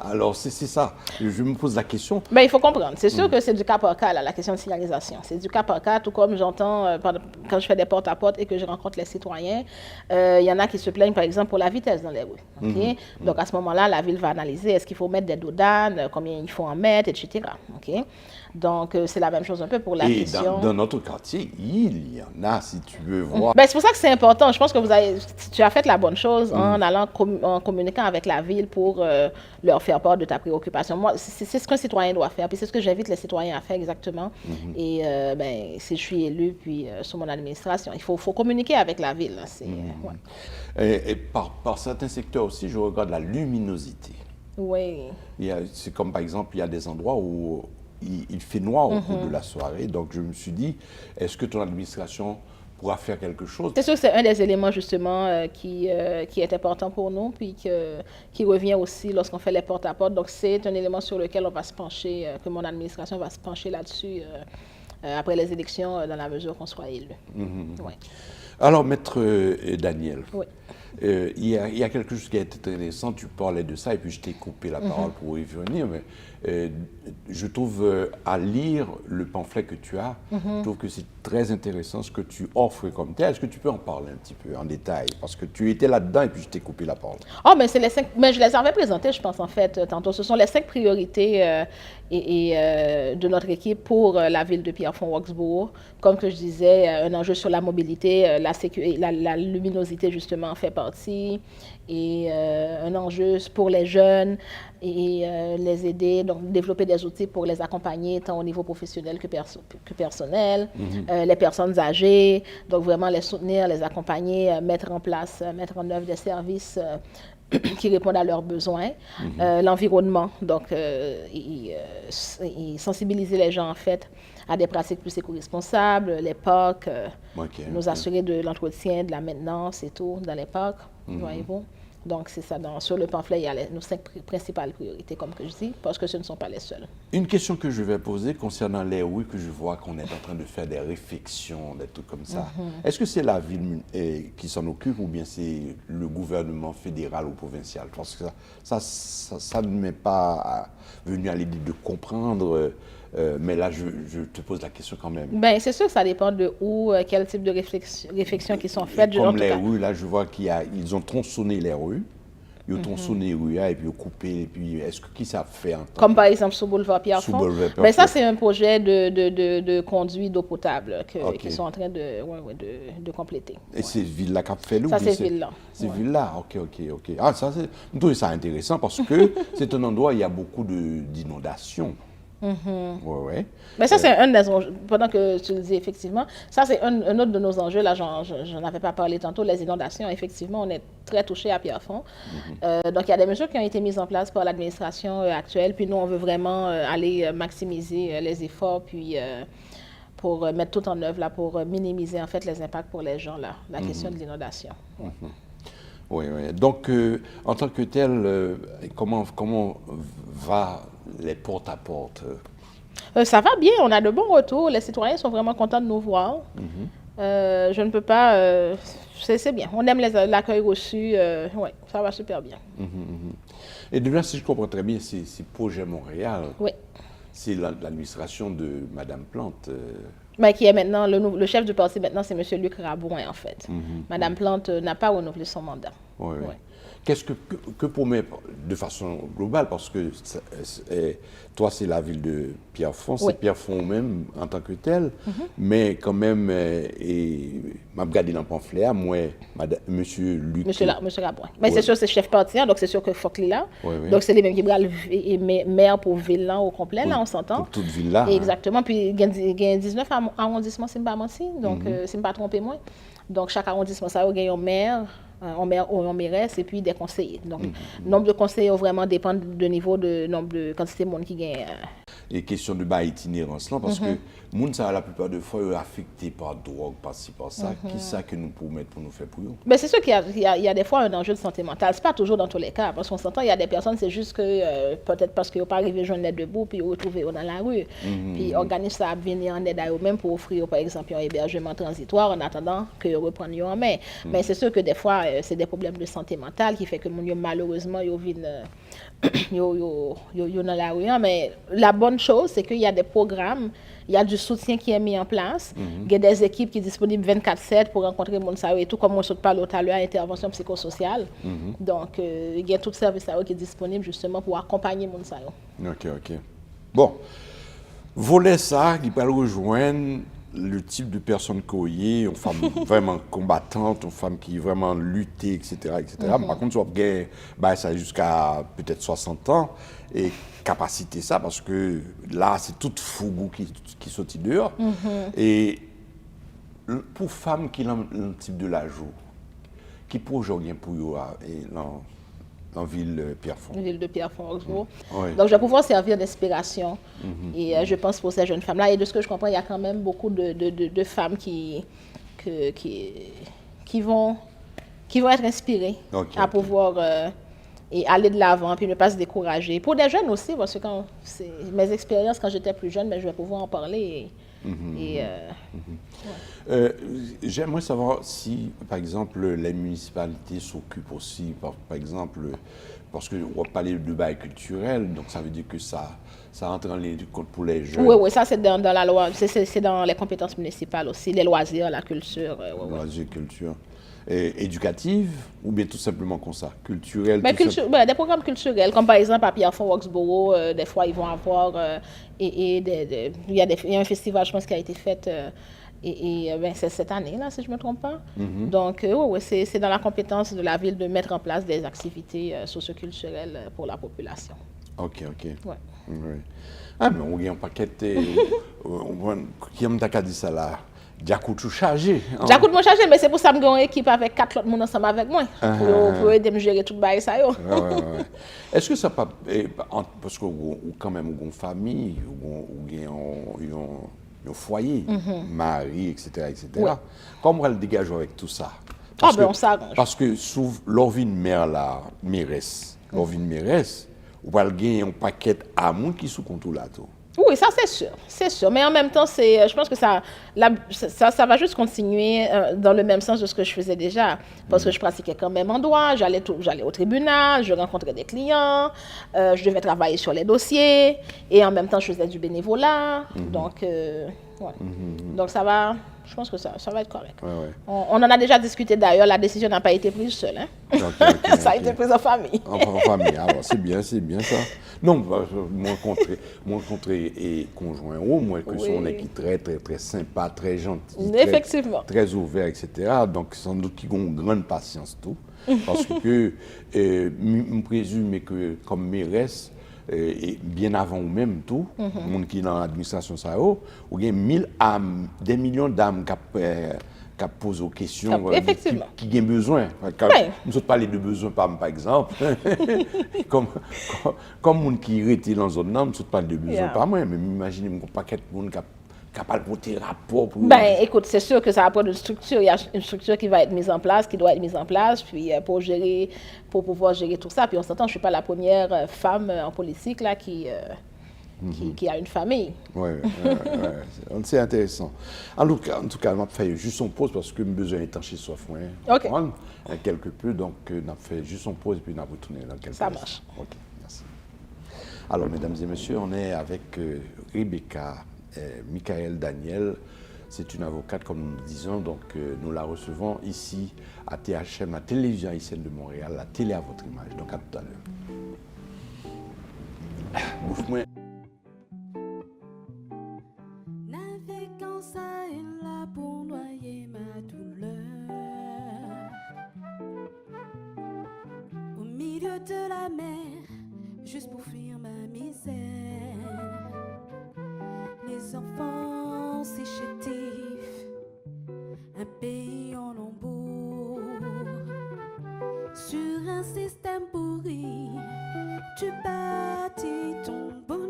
Alors, c'est ça. Je me pose la question. Ben, il faut comprendre. C'est sûr que c'est du cas par cas, là, la question de signalisation. C'est du cas par cas, tout comme j'entends quand je fais des porte-à-porte et que je rencontre les citoyens, il y en a qui se plaignent, par exemple, pour la vitesse dans les rues. Okay? Donc, à ce moment-là, la ville va analyser est-ce qu'il faut mettre des dodanes, combien il faut en mettre, etc. Okay? Donc, c'est la même chose un peu pour la question. Dans notre quartier, il y en a, si tu veux voir. Ben, c'est pour ça que c'est important. Je pense que tu as fait la bonne chose en allant en communiquant avec la ville pour leur faire part de ta préoccupation. Moi, c'est ce qu'un citoyen doit faire. Puis c'est ce que j'invite les citoyens à faire exactement. Et ben, si je suis élu, puis sur mon administration, il faut communiquer avec la ville. Ouais. Et par certains secteurs aussi, je regarde la luminosité. Oui. C'est comme par exemple, il y a des endroits où il fait noir au cours de la soirée. Donc je me suis dit, est-ce que ton administration pourra faire quelque chose? C'est sûr que c'est un des éléments justement qui est important pour nous, puis qui revient aussi lorsqu'on fait les porte-à-porte. Donc c'est un élément sur lequel on va se pencher, que mon administration va se pencher là-dessus après les élections, dans la mesure qu'on soit élu. Ouais. Alors, Maître Daniel, oui. Il y a quelque chose qui a été intéressant, tu parlais de ça, et puis je t'ai coupé la parole pour y venir, mais je trouve, à lire le pamphlet que tu as, je trouve que c'est très intéressant ce que tu offres comme tel. Est-ce que tu peux en parler un petit peu en détail? Parce que tu étais là-dedans, et puis je t'ai coupé la parole. Oh, mais c'est les 5, mais je les avais présentées, je pense, en fait, tantôt. Ce sont les 5 priorités de notre équipe pour la ville de Pierrefonds-Roxbourg. Comme que je disais, un enjeu sur la mobilité, la luminosité, justement, fait partie, et un enjeu pour les jeunes et les aider, donc développer des outils pour les accompagner tant au niveau professionnel que personnel, les personnes âgées, donc vraiment les soutenir, les accompagner, mettre en œuvre des services qui répondent à leurs besoins, l'environnement, donc et sensibiliser les gens en fait à des pratiques plus éco-responsables, les parcs, nous assurer de l'entretien, de la maintenance et tout dans les parcs, voyez-vous. Donc c'est ça, sur le pamphlet, il y a nos 5 principales priorités, comme que je dis, parce que ce ne sont pas les seules. Une question que je vais poser concernant les rues, que je vois qu'on est en train de faire des réflexions, des trucs comme ça. Est-ce que c'est la ville qui s'en occupe ou bien c'est le gouvernement fédéral ou provincial? Parce que ça ne m'est pas venu à l'idée de comprendre. Mais là, je te pose la question quand même. Ben, c'est sûr que ça dépend de où, quel type de réflexions qui sont faites. Comme les rues, là, je vois qu'ils ont tronçonné les rues. Ils ont tronçonné les rues, et puis ils ont coupé. Et puis, est-ce que qui ça fait? Comme par exemple sous Boulevard Pierrefonds. Ben, ça, c'est un projet de conduit d'eau potable qu'ils sont en train de compléter. Et c'est Ville-là qui a fait l'eau? Ça, c'est Ville-là. C'est Ville-là, ok. Ah, ça, je trouve ça intéressant parce que c'est un endroit où il y a beaucoup d'inondations. Ouais. Mais ça, c'est un des enjeux, pendant que tu le dis effectivement, ça c'est un autre de nos enjeux, là j'en avais pas parlé tantôt, les inondations, effectivement, on est très touché à Pierrefonds. Donc il y a des mesures qui ont été mises en place par l'administration actuelle, puis nous on veut vraiment aller maximiser les efforts, puis pour mettre tout en œuvre là, pour minimiser en fait les impacts pour les gens, là, la question de l'inondation. Oui. Donc, en tant que tel, comment va les porte-à-porte? Ça va bien, on a de bons retours. Les citoyens sont vraiment contents de nous voir. Je ne peux pas... c'est bien. On aime l'accueil reçu. Oui, ça va super bien. Et de là, si je comprends très bien, c'est Projet Montréal. Oui. C'est l'administration de Mme Plante. Mais qui est maintenant, le chef du parti maintenant, c'est M. Luc Rabouin, en fait. Madame Plante n'a pas renouvelé son mandat. Oui, oui. Ouais. Qu'est-ce que pour moi, de façon globale, parce que toi, c'est la ville de Pierrefonds, Oui. c'est Pierrefonds même en tant que tel, mais quand même, et m'a regardé dans le pamphlet, moi, monsieur Luc. Monsieur Rabouin. Mais Ouais. c'est sûr, c'est chef parti, hein, donc c'est sûr que faut qu'il là. Ouais, ouais. Donc c'est les mêmes qui bralent maire pour ville là au complet, là, on s'entend. Pour toute ville là. Exactement. Puis il y a 19 arrondissements, si je ne me menti, donc si je ne me pas trompé moi. Donc chaque arrondissement, ça, il y a un maire. En mairesse et puis des conseillers. Donc, le nombre de conseillers vraiment dépend du niveau de nombre de quantité de monde qui gagne. Et question de bas itinérance là, parce que monde ça la plupart des fois est affecté par drogue, par ci, par ça. Qui ça que nous pouvons mettre pour nous faire pour eux? Ben, c'est sûr qu'il y a des fois un enjeu de santé mentale. C'est pas toujours dans tous les cas, parce qu'on s'entend, il y a des personnes, c'est juste que peut-être parce qu'ils n'ont pas arrivé joindre l'aide debout, puis ils retrouvent dans la rue. Puis organisent ça à venir en aide à eux-mêmes pour offrir, par exemple, un hébergement transitoire en attendant qu'ils reprennent en main. Mais c'est sûr que des fois, c'est des problèmes de santé mentale qui fait que mon malheureusement, ils viennent dans la rue. Mais la bonne chose, c'est qu'il y a des programmes, il y a du soutien qui est mis en place. Il y a des équipes qui sont disponibles 24/7 pour rencontrer les gens et tout, comme on se parle tout à l'heure, intervention psychosociale. Donc, il y a tout service qui est disponible justement pour accompagner les gens. Ok, ok. Bon, volet ça, qui peut rejoindre le type de personne qu'on y est, une femme vraiment combattante, une femme qui vraiment lutter, etc. etc. Par contre, tu vas ça jusqu'à peut-être 60 ans et capacité ça, parce que là, c'est tout fougou qui saute dehors. Et pour femme qui ont le type de la joue, qui projet bien pour eux en ville Pierrefonds. Une ville de Pierrefonds-Roxbourg. Oui. Donc, je vais pouvoir servir d'inspiration. Et je pense pour ces jeunes femmes-là. Et de ce que je comprends, il y a quand même beaucoup de femmes qui vont être inspirées à pouvoir et aller de l'avant, puis ne pas se décourager. Pour des jeunes aussi, parce que mes expériences quand j'étais plus jeune, mais je vais pouvoir en parler. J'aimerais savoir si, par exemple, les municipalités s'occupent aussi, par exemple, parce qu'on va parler de bail culturel, donc ça veut dire que ça entre dans les comptes pour les jeunes. Oui, ça c'est dans la loi, c'est dans les compétences municipales aussi, les loisirs, la culture. Loisirs, culture. Éducative ou bien tout simplement comme ça, culturel. Des programmes culturels, comme par exemple à Pierrefonds-Roxbourg, des fois ils vont avoir, il y a un festival, je pense, qui a été fait, c'est cette année, là, si je ne me trompe pas. Donc, c'est dans la compétence de la ville de mettre en place des activités socioculturelles pour la population. Ok. Ouais. Oui. Ah, mais on a un paquet qui a dit ça là. Diakou tout chargé. Diakou tout chargé, mais c'est pour ça que j'ai une équipe avec 4 autres personnes ensemble avec moi, pour aider à me gérer tout le bail. Ouais. Est-ce que ça pas. Parce que quand même, une famille, un foyer, mari, etc. Ouais. Comment elle dégage avec tout ça? On s'arrange. Parce que sous l'orvie de mère, la mairesse, ou va gagner un paquet à monde qui sous contrôle là tout. Oui, ça c'est sûr. Mais en même temps, je pense que ça va juste continuer dans le même sens de ce que je faisais déjà. Parce que je pratiquais quand même en droit, j'allais au tribunal, je rencontrais des clients, je devais travailler sur les dossiers, et en même temps, je faisais du bénévolat. Donc, donc ça va, je pense que ça va être correct. Ouais. On en a déjà discuté d'ailleurs, la décision n'a pas été prise seule. Ça a été pris en famille. En famille, alors c'est bien ça. Non, moi rencontré et conjoint, moi que son équipe très sympa, très gentil, Effectivement. très ouvert, etc. Donc sans doute qu'ils ont une grande patience tout, parce que je présume que comme mairesse, et bien avant ou même tout, le monde qui est dans l'administration ça ou bien des millions d'âmes qui posent aux questions qui ont besoin. Nous sommes parlé de besoin par exemple. Comme les gens qui étaient dans une zone, nous sommes parlé de besoin par moi, mais imaginez un paquet de monde capable de porter rapport pour écoute, c'est sûr que ça va prendre une structure. Il y a une structure qui va être mise en place, qui doit être mise en place, puis pour pouvoir gérer tout ça. Puis on s'entend, je ne suis pas la première femme en politique là qui a une famille. Oui, c'est intéressant. En tout cas, on a fait juste une pause parce que j'ai besoin d'étancher soif. Quelque peu, donc on a fait juste une pause et puis on a retourné dans quelques Ça marche. Ok, merci. Alors, mesdames et messieurs, on est avec Rebecca Michael Daniel C'est une avocate, comme nous le disons, donc nous la recevons ici à THM, la télévision haïtienne de Montréal, la télé à votre image. Donc à tout à l'heure. Bouffe-moi. Naviguant ça et là pour noyer ma douleur. Au milieu de la mer, juste pour fuir ma misère. Les enfants si chétifs, un pays en lambeaux. Sur un système pourri, tu bâtis ton bonheur.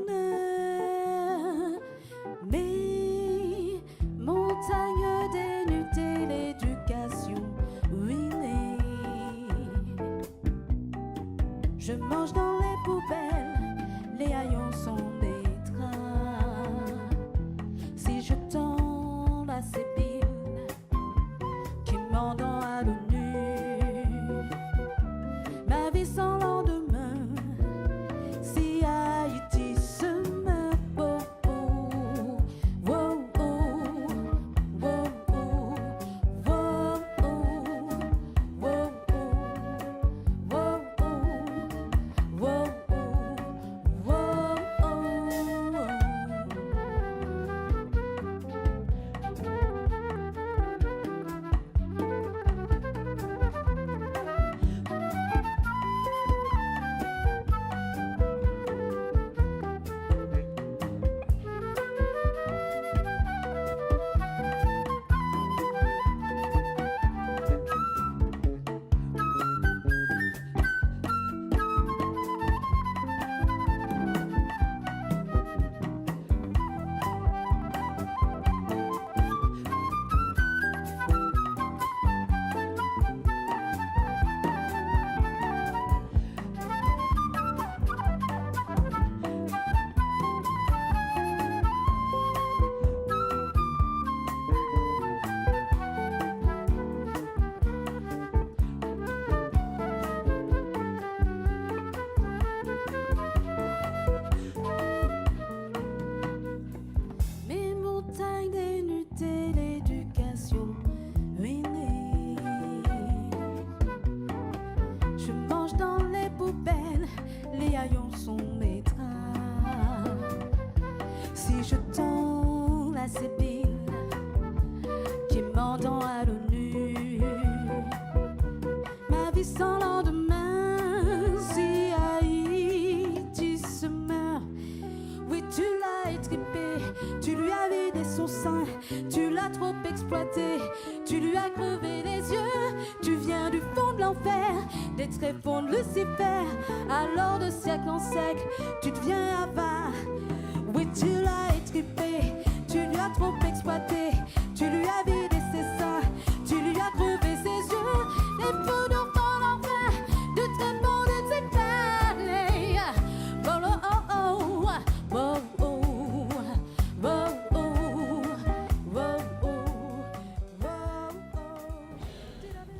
Mais montagne dénudée, l'éducation ruinée. Je mange dans les poubelles, les haillons sont des draps. Si je tends la sébile qui m'entend à l'ONU, ma vie sans lendemain. Si Haïti se meurt, oh, oh, oh, oh, oh, oh, oh, oh, mes montagnes dénudées, l'éducation ruinée. Je mange dans les poubelles, les haillons sont mes draps. Si je tends la sébile qui m'entend à l'ONU, ma vie sans lendemain. Si Haïti se meurt, oui, tu l'as étripé, tu lui as vidé son sein, tu l'as trop exploité, tu lui as crevé les yeux. Tu viens du fond de l'enfer, des tréfonds de Lucifer. Alors de siècle en siècle, tu deviens avare. Oui, tu l'as étripé, tu lui as trop exploité, tu lui as vidé ses seins, tu lui as crevé ses yeux. Les fous d'enfants d'enfer, de tréfonds de Lucifer.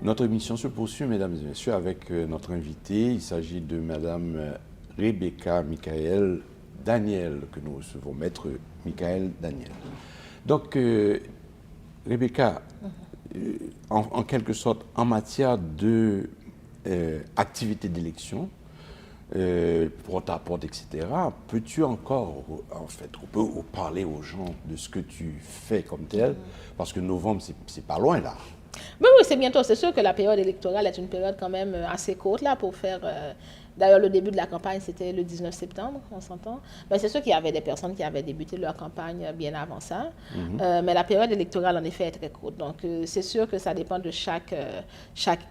Notre émission se poursuit, mesdames et messieurs, avec notre invité. Il s'agit de madame Rebecca Michael Daniel, que nous recevons, maître Michael Daniel. Donc, Rebecca, en quelque sorte, en matière de activité d'élection, porte-à-porte, etc., peux-tu encore, en fait, parler aux gens de ce que tu fais comme tel? Parce que novembre, c'est pas loin, là. Oui, c'est bientôt. C'est sûr que la période électorale est une période quand même assez courte là pour faire... D'ailleurs, le début de la campagne, c'était le 19 septembre, on s'entend. Mais c'est sûr qu'il y avait des personnes qui avaient débuté leur campagne bien avant ça. Mais la période électorale, en effet, est très courte. Donc, c'est sûr que ça dépend de chaque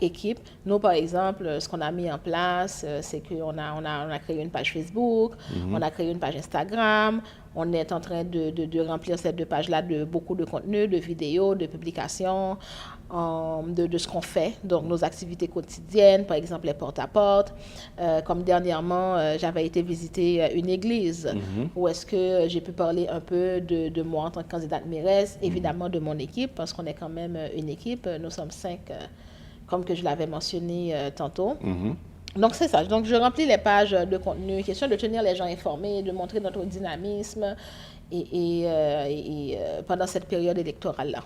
équipe. Nous, par exemple, ce qu'on a mis en place, c'est qu'on a créé une page Facebook, on a créé une page Instagram. On est en train de remplir ces deux pages-là de beaucoup de contenu, de vidéos, de publications, de ce qu'on fait. Donc, nos activités quotidiennes, par exemple les porte-à-porte. Comme dernièrement, j'avais été visiter une église où est-ce que j'ai pu parler un peu de moi en tant que candidate mairesse, évidemment de mon équipe, parce qu'on est quand même une équipe. Nous sommes 5, comme que je l'avais mentionné tantôt. Donc, c'est ça. Donc, je remplis les pages de contenu, question de tenir les gens informés, de montrer notre dynamisme pendant cette période électorale-là.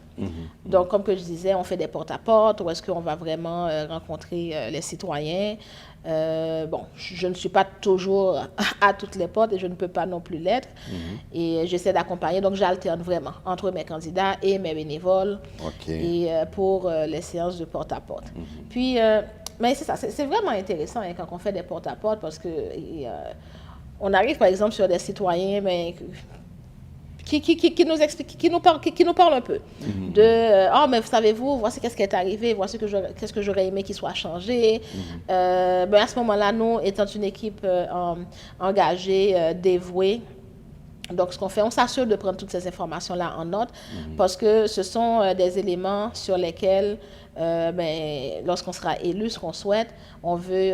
Donc, comme que je disais, on fait des porte-à-porte, où est-ce qu'on va vraiment rencontrer les citoyens. Bon, je ne suis pas toujours à toutes les portes et je ne peux pas non plus l'être. Et j'essaie d'accompagner, donc j'alterne vraiment entre mes candidats et mes bénévoles et pour les séances de porte-à-porte. Puis, mais c'est ça, c'est vraiment intéressant quand on fait des porte-à-porte parce que on arrive par exemple sur des citoyens mais, qui nous expliquent, qui nous parlent un peu de mais savez-vous, voici qu'est-ce qui est arrivé, voici qu'est-ce que j'aurais aimé qu'il soit changé. À ce moment-là, nous, étant une équipe engagée, dévouée, donc, ce qu'on fait, on s'assure de prendre toutes ces informations-là en note parce que ce sont des éléments sur lesquels, lorsqu'on sera élu, ce qu'on souhaite, on veut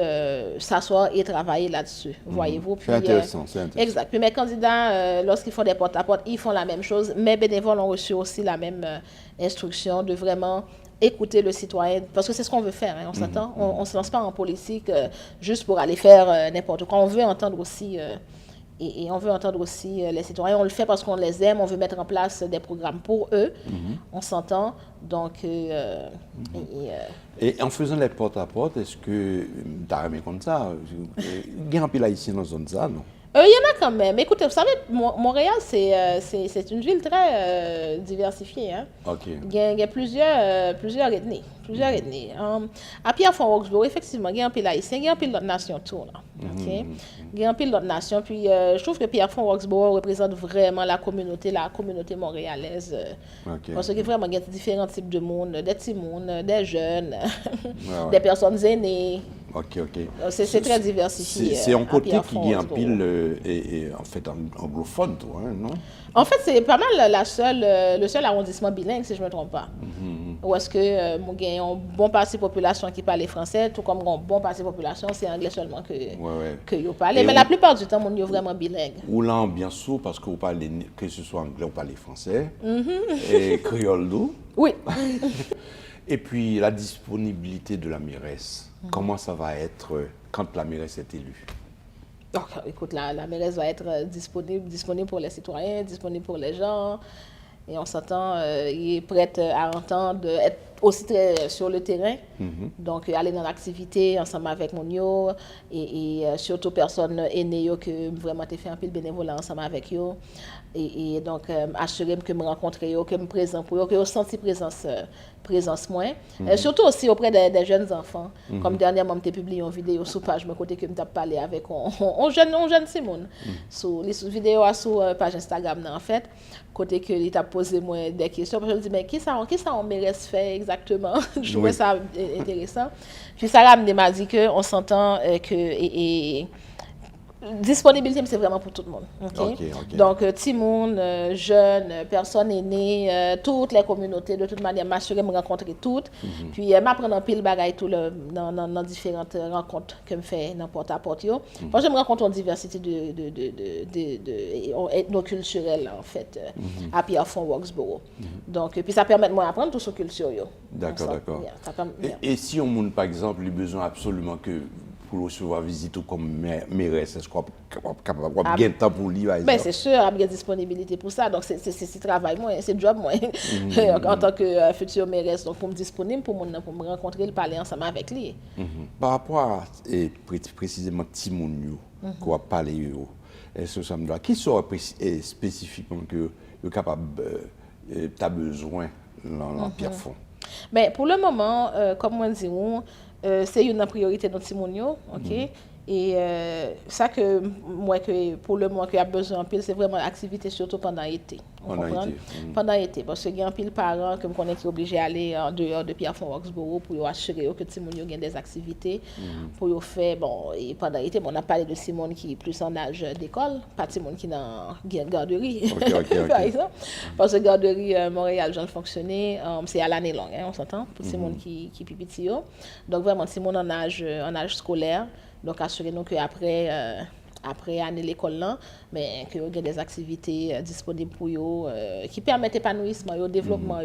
s'asseoir et travailler là-dessus. Voyez-vous? C'est intéressant, c'est intéressant. Exact. Puis mes candidats, lorsqu'ils font des porte-à-porte, ils font la même chose. Mes bénévoles ont reçu aussi la même instruction de vraiment écouter le citoyen, parce que c'est ce qu'on veut faire, on s'entend. On ne se lance pas en politique juste pour aller faire n'importe quoi. On veut entendre aussi... Et on veut entendre aussi les citoyens. On le fait parce qu'on les aime, on veut mettre en place des programmes pour eux. On s'entend. Donc, et en faisant les porte-à-porte, est-ce que tu as aimé comme ça? Il y a un peu ici dans la zone ça, non? Il y en a quand même. Écoutez, vous savez, Montréal, c'est une ville très diversifiée. Hein? Il y a plusieurs ethnies. À Pierrefonds-Roxboro, effectivement, il y a un peu d'Haïtiens, il y a un peu d'autres nations tout. Il y a un peu d'autres nations. Puis, je trouve que Pierrefonds-Roxboro représente vraiment la communauté montréalaise. Parce qu'il y a vraiment différents types de monde, des petits mondes, des jeunes, des personnes aînées. C'est très diversifié. C'est un côté qui est en pile, en fait, anglophone, toi, hein, non? En fait, c'est pas mal le seul arrondissement bilingue, si je ne me trompe pas. Où est-ce que il y a une bonne partie de la population qui parle français, tout comme une bonne partie de la population, c'est anglais seulement que vous parlez. Mais la plupart du temps, on est vraiment bilingue. Ou là, bien sûr, parce que vous parlez, que ce soit anglais ou parlez français, et créole d'où? Oui. Et puis, la disponibilité de la mairesse, comment ça va être quand la mairesse est élue? Donc, écoute, la mairesse va être disponible pour les citoyens, disponible pour les gens. Et on s'entend, il est prête à entendre, être aussi très sur le terrain. Donc, aller dans l'activité ensemble avec mon yo et surtout personnes aînées que vraiment t'ai fait un peu de bénévolat ensemble avec eux. Et donc, assurer que me rencontrer, que me présente pour eux, que je senti présence moins. Surtout aussi auprès des jeunes enfants. Comme dernièrement, j'ai publié une vidéo sur page, me côté que je parlé avec un jeune Simone. Sur les vidéos sur page Instagram, en fait. Côté que il t'a posé moi des questions. Je me dis, mais qui ça on mairesse fait exactement? Je trouvais ça intéressant. Puis Sarah m'a dit qu'on s'entend que... disponibilité, c'est vraiment pour tout le monde. Donc, petit monde, jeunes, personnes aînées, toutes les communautés, de toute manière, m'assurer de me rencontrer toutes. Puis, m'apprendre un pile bagaille dans différentes rencontres que je fais dans porte-à-porte. Parce que je me rencontre en diversité ethnoculturelle, en fait, à Pierrefonds-Roxboro. Donc, puis ça permet de moi d'apprendre tout sur culture. D'accord. Et si on, par exemple, a besoin absolument que pour recevoir visite ou comme mairesse, est-ce qu'on est capable de bien de temps pour lui? C'est sûr, il y a une disponibilité pour ça. Donc, c'est travail, c'est job, moi, en tant que future mairesse. Donc, pour me disponible, pour me rencontrer, le parler ensemble avec lui. Par rapport à précisément Timounio, qu'on va parler, est-ce que ça me doit, qui sera spécifiquement que vous capable, tu as besoin dans Pierrefonds? Mais pour le moment, comme on dit, c'est une priorité dans Timonio, ok? Et ça que moi, pour le moment, qu'il y a besoin en pile, c'est vraiment l'activité, surtout pendant l'été. Pendant l'été, parce qu'il y a un pile parents que je connais qui sont obligés d'aller en dehors de Pierrefonds-Roxboro pour assurer que Timonio ait des activités. Pour faire, et pendant l'été, on a parlé de Simone qui est plus en âge d'école, pas Simone qui est dans une garderie, par exemple. Parce que garderie Montréal, j'en fonctionner, c'est à l'année longue, on s'entend, pour Simone qui est petit. Donc vraiment, Simone en âge scolaire. Donc, assurez-nous qu'après année l'école là, mais qu'il y ait des activités disponibles pour eux qui permettent l'épanouissement, le développement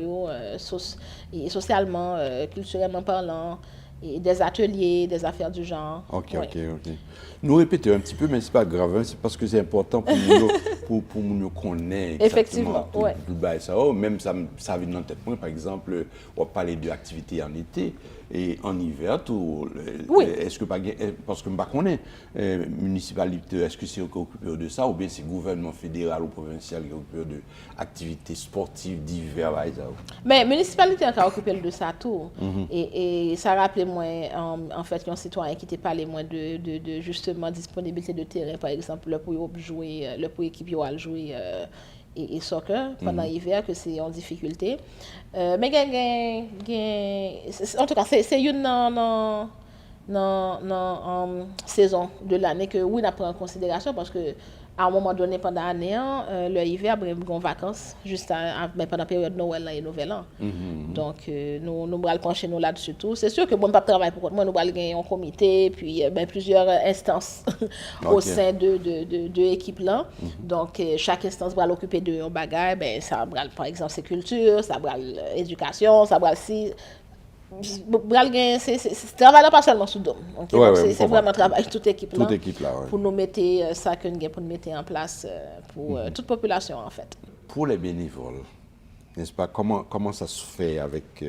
socialement, culturellement parlant, et des ateliers, des affaires du genre. Ok. Oui. Nous répétons un petit peu, mais ce n'est pas grave, hein, c'est parce que c'est important pour nous connaître. Effectivement, ouais. Même ça vient dans la tête. Par exemple, on va parler d'activités en été et en hiver. Oui. Est-ce que, parce que je ne connais pas, municipalité, est-ce que c'est occupé de ça ou bien c'est le gouvernement fédéral ou provincial qui est occupé de activités sportives d'hiver? Mais la municipalité est occupée de ça tout. Et ça rappelait moi, en fait, un citoyen qui était parlé moins de justement disponibilité de terrain, par exemple, pour jouer, pour l'équipe à jouer et soccer pendant l'hiver, que c'est en difficulté. Mais en tout cas, c'est une saison de l'année que oui, on prend en considération parce que à un moment donné, pendant l'année, le hiver, on a des vacances, juste pendant la période Noël et Nouvel An. Donc, nous allons pencher nous là-dessus tout. C'est sûr que bon, pas travailler pour moi, nous allons gagner un comité, puis plusieurs instances au sein de l'équipe là. Donc, chaque instance va l'occuper de un bagage. Ça va, par exemple, c'est culture, ça va éducation, ça va si. C'est travail pas seulement sous dôme. C'est vraiment travail toute équipe là. Pour nous mettre ça que nous pour nous mettre en place pour toute population en fait. Pour les bénévoles, n'est-ce pas, comment ça se fait avec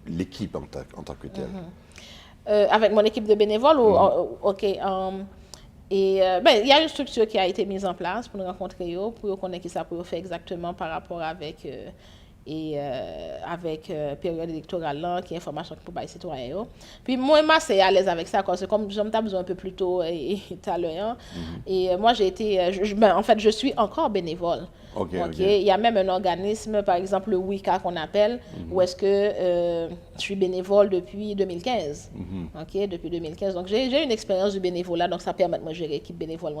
l'équipe en tant que telle? Avec mon équipe de bénévoles OK. Et il y a une structure qui a été mise en place pour nous rencontrer pour connaître qui ça peut faire exactement par rapport avec période électorale là, qui est information pour les citoyens. Puis moi, je suis à l'aise avec ça, parce que comme j'en ai besoin un peu plus tôt tout à l'heure. Et moi, j'ai été, en fait, je suis encore bénévole. Il y a même un organisme, par exemple le WICA qu'on appelle, où est-ce que je suis bénévole depuis 2015. Depuis 2015. Donc, j'ai une expérience du bénévolat, donc ça permet de me gérer l'équipe bénévole.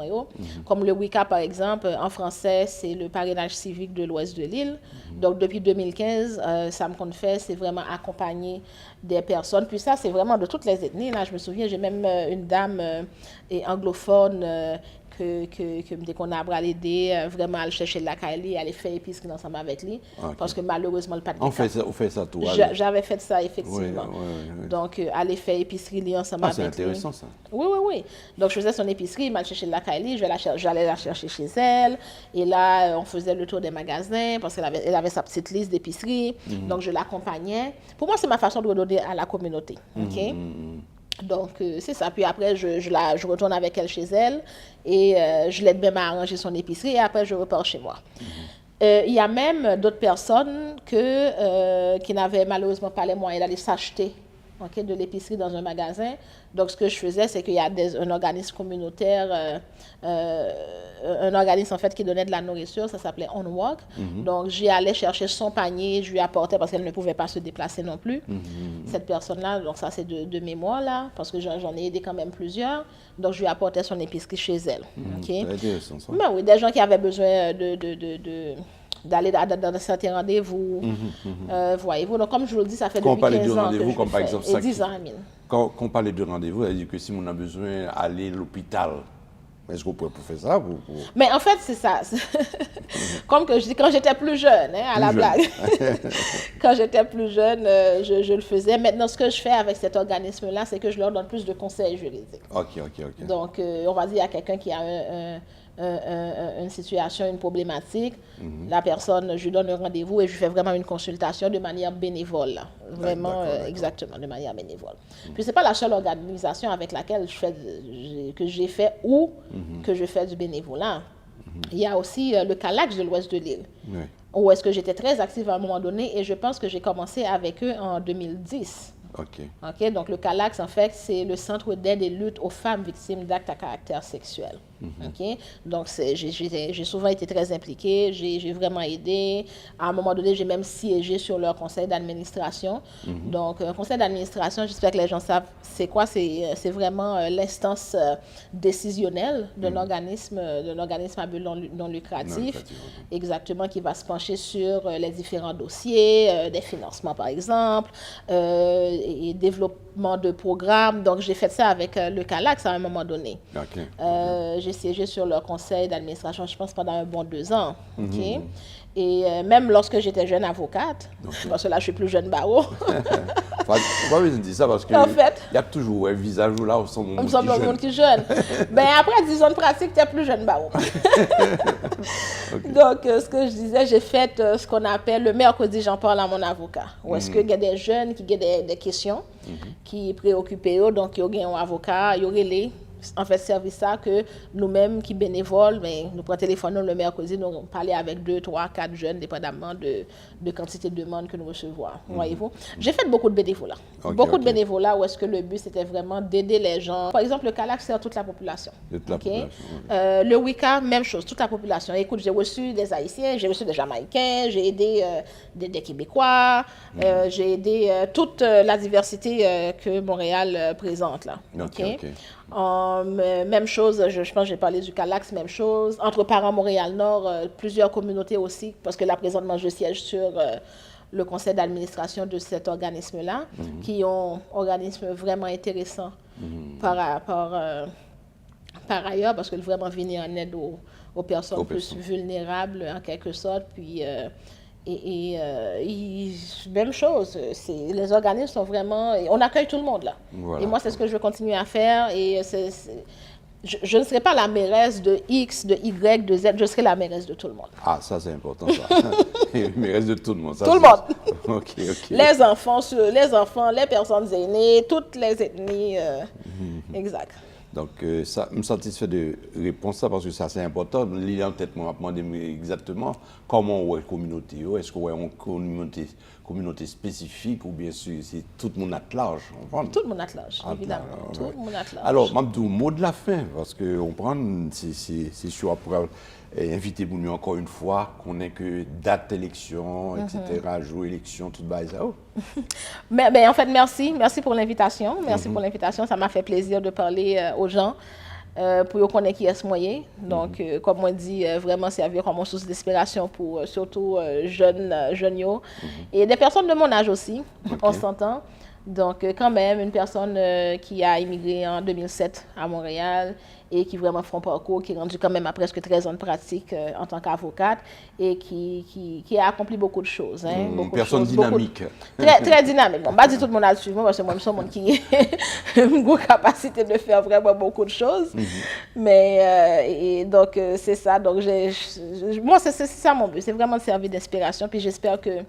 Comme le WICA, par exemple, en français, c'est le parrainage civique de l'Ouest de l'île. Donc, depuis 2015, ça me compte fait, c'est vraiment accompagner des personnes. Puis ça, c'est vraiment de toutes les ethnies. Là, je me souviens, j'ai même une dame anglophone que qu'on a l'aider vraiment à aller chercher de la Kaili, aller faire épicerie ensemble avec lui. Parce que malheureusement, le pas de on fait ça tout. J'avais fait ça, effectivement. Oui. Donc, aller faire épicerie ensemble avec lui. C'est intéressant, ça. Oui. Donc, je faisais son épicerie, il m'a cherché de la Kaili, j'allais la chercher chez elle. Et là, on faisait le tour des magasins parce qu'elle avait sa petite liste d'épicerie. Donc, je l'accompagnais. Pour moi, c'est ma façon de redonner à la communauté. Donc, c'est ça. Puis après, je retourne avec elle chez elle et je l'aide même à arranger son épicerie et après, je repars chez moi. Il y a même d'autres personnes qui n'avaient malheureusement pas les moyens d'aller s'acheter de l'épicerie dans un magasin. Donc, ce que je faisais, c'est qu'il y a un organisme communautaire, un organisme en fait qui donnait de la nourriture, ça s'appelait On Walk. Donc, j'y allais chercher son panier, je lui apportais parce qu'elle ne pouvait pas se déplacer non plus, cette personne-là. Donc, ça, c'est de mémoire, là, parce que j'en ai aidé quand même plusieurs. Donc, je lui apportais son épicerie chez elle. C'est intéressant, ça. Ben oui, des gens qui avaient besoin d'aller dans certains rendez-vous, voyez-vous. Donc, comme je vous le dis, ça fait depuis 15 ans que je comme par exemple, et 10 ans, Amine. Quand on parle de rendez-vous, elle dit que si on a besoin d'aller à l'hôpital, est-ce qu'on pourrait faire ça Mais en fait, c'est ça. Comme que je dis, quand j'étais plus jeune, à la blague. Quand j'étais plus jeune, je le faisais. Maintenant, ce que je fais avec cet organisme-là, c'est que je leur donne plus de conseils juridiques. OK. Donc, on va dire, il y a quelqu'un qui a une situation, une problématique, la personne, je lui donne un rendez-vous et je lui fais vraiment une consultation de manière bénévole. Là. Vraiment, exactement, de manière bénévole. Puis, ce n'est pas la seule organisation avec laquelle j'ai fait ou que je fais du bénévolat. Il y a aussi le CALAX de l'Ouest de l'île, où est-ce que j'étais très active à un moment donné et je pense que j'ai commencé avec eux en 2010. OK, donc le CALAX, en fait, c'est le Centre d'aide et lutte aux femmes victimes d'actes à caractère sexuel. OK, donc j'ai souvent été très impliquée, j'ai vraiment aidé. À un moment donné, j'ai même siégé sur leur conseil d'administration. Donc, un conseil d'administration, j'espère que les gens savent c'est quoi, c'est vraiment l'instance décisionnelle d'un organisme à but non lucratif, exactement, qui va se pencher sur les différents dossiers, des financements par exemple, et développement de programmes. Donc, j'ai fait ça avec le CALAX à un moment donné. J'ai siégé sur leur conseil d'administration, je pense, pendant un bon 2 ans. Et même lorsque j'étais jeune avocate, parce que là, je suis plus jeune barreau, Pourquoi je dis ça? Parce qu'il En fait, y a toujours un visage là où son on me semble monde qui jeune. Ben après 10 ans de pratique, tu es plus jeune, bah. Donc, ce que je disais, j'ai fait ce qu'on appelle le mercredi, j'en parle à mon avocat. Où est-ce qu'il y a des jeunes qui ont des questions, qui préoccupent eux, donc il y a un avocat, il y aurait les. En fait, service ça que nous-mêmes qui bénévoles, ben, nous prenons téléphone le mercredi, nous parlons avec 2, 3, 4 jeunes, dépendamment de quantité de demandes que nous recevons. Voyez-vous? J'ai fait beaucoup de bénévolat. Beaucoup de bénévolat où est-ce que le but, c'était vraiment d'aider les gens. Par exemple, le CALAC sert toute la population. Le WICA, même chose, toute la population. Écoute, j'ai reçu des Haïtiens, j'ai reçu des Jamaïcains, j'ai aidé des Québécois, j'ai aidé toute la diversité que Montréal présente là. Même chose, je pense que j'ai parlé du CALAX, même chose. Entre Parents Montréal-Nord, plusieurs communautés aussi, parce que là, présentement, je siège sur le conseil d'administration de cet organisme-là, qui ont un organisme vraiment intéressant par ailleurs, parce que vraiment venir en aide aux personnes plus vulnérables, en quelque sorte, puis... même chose, les organismes sont vraiment... On accueille tout le monde là. Voilà. Et moi, c'est ce que je veux continuer à faire. Et je ne serai pas la mairesse de X, de Y, de Z, je serai la mairesse de tout le monde. Ah, ça c'est important ça. Mairesse de tout le monde. Ça, tout le monde. OK. Les enfants, les personnes aînées, toutes les ethnies. Exact. Donc, ça me satisfait de répondre ça parce que ça, c'est important. L'idée en tête, m'a demandé exactement comment on est communauté. Est-ce qu'on est une communauté spécifique ou bien sûr c'est tout le monde à large? Tout le monde à large, évidemment. Tout le monde à large. Alors, Mabdou, mot de la fin, parce qu'on prend, c'est sûr, après inviter nous encore une fois, qu'on n'ait que date d'élection, etc., jour élection, tout bas et ça. Mais en fait, merci pour l'invitation. Merci pour l'invitation. Ça m'a fait plaisir de parler aux gens pour qu'on ait qui est ce moyen. Donc, comme on dit, vraiment servir comme une source d'inspiration pour surtout jeunes et des personnes de mon âge aussi, on s'entend. Donc, quand même, une personne qui a immigré en 2007 à Montréal et qui vraiment fait un parcours, qui est rendu quand même à presque 13 ans de pratique en tant qu'avocate et qui a accompli beaucoup de choses. Une personne dynamique. Très dynamique. Bon, pas du tout le monde a le suivre, parce que moi, je suis un monde qui a une grande capacité de faire vraiment beaucoup de choses. Mais, donc, c'est ça. Donc, moi, c'est ça mon but. C'est vraiment de servir d'inspiration. Puis, j'espère que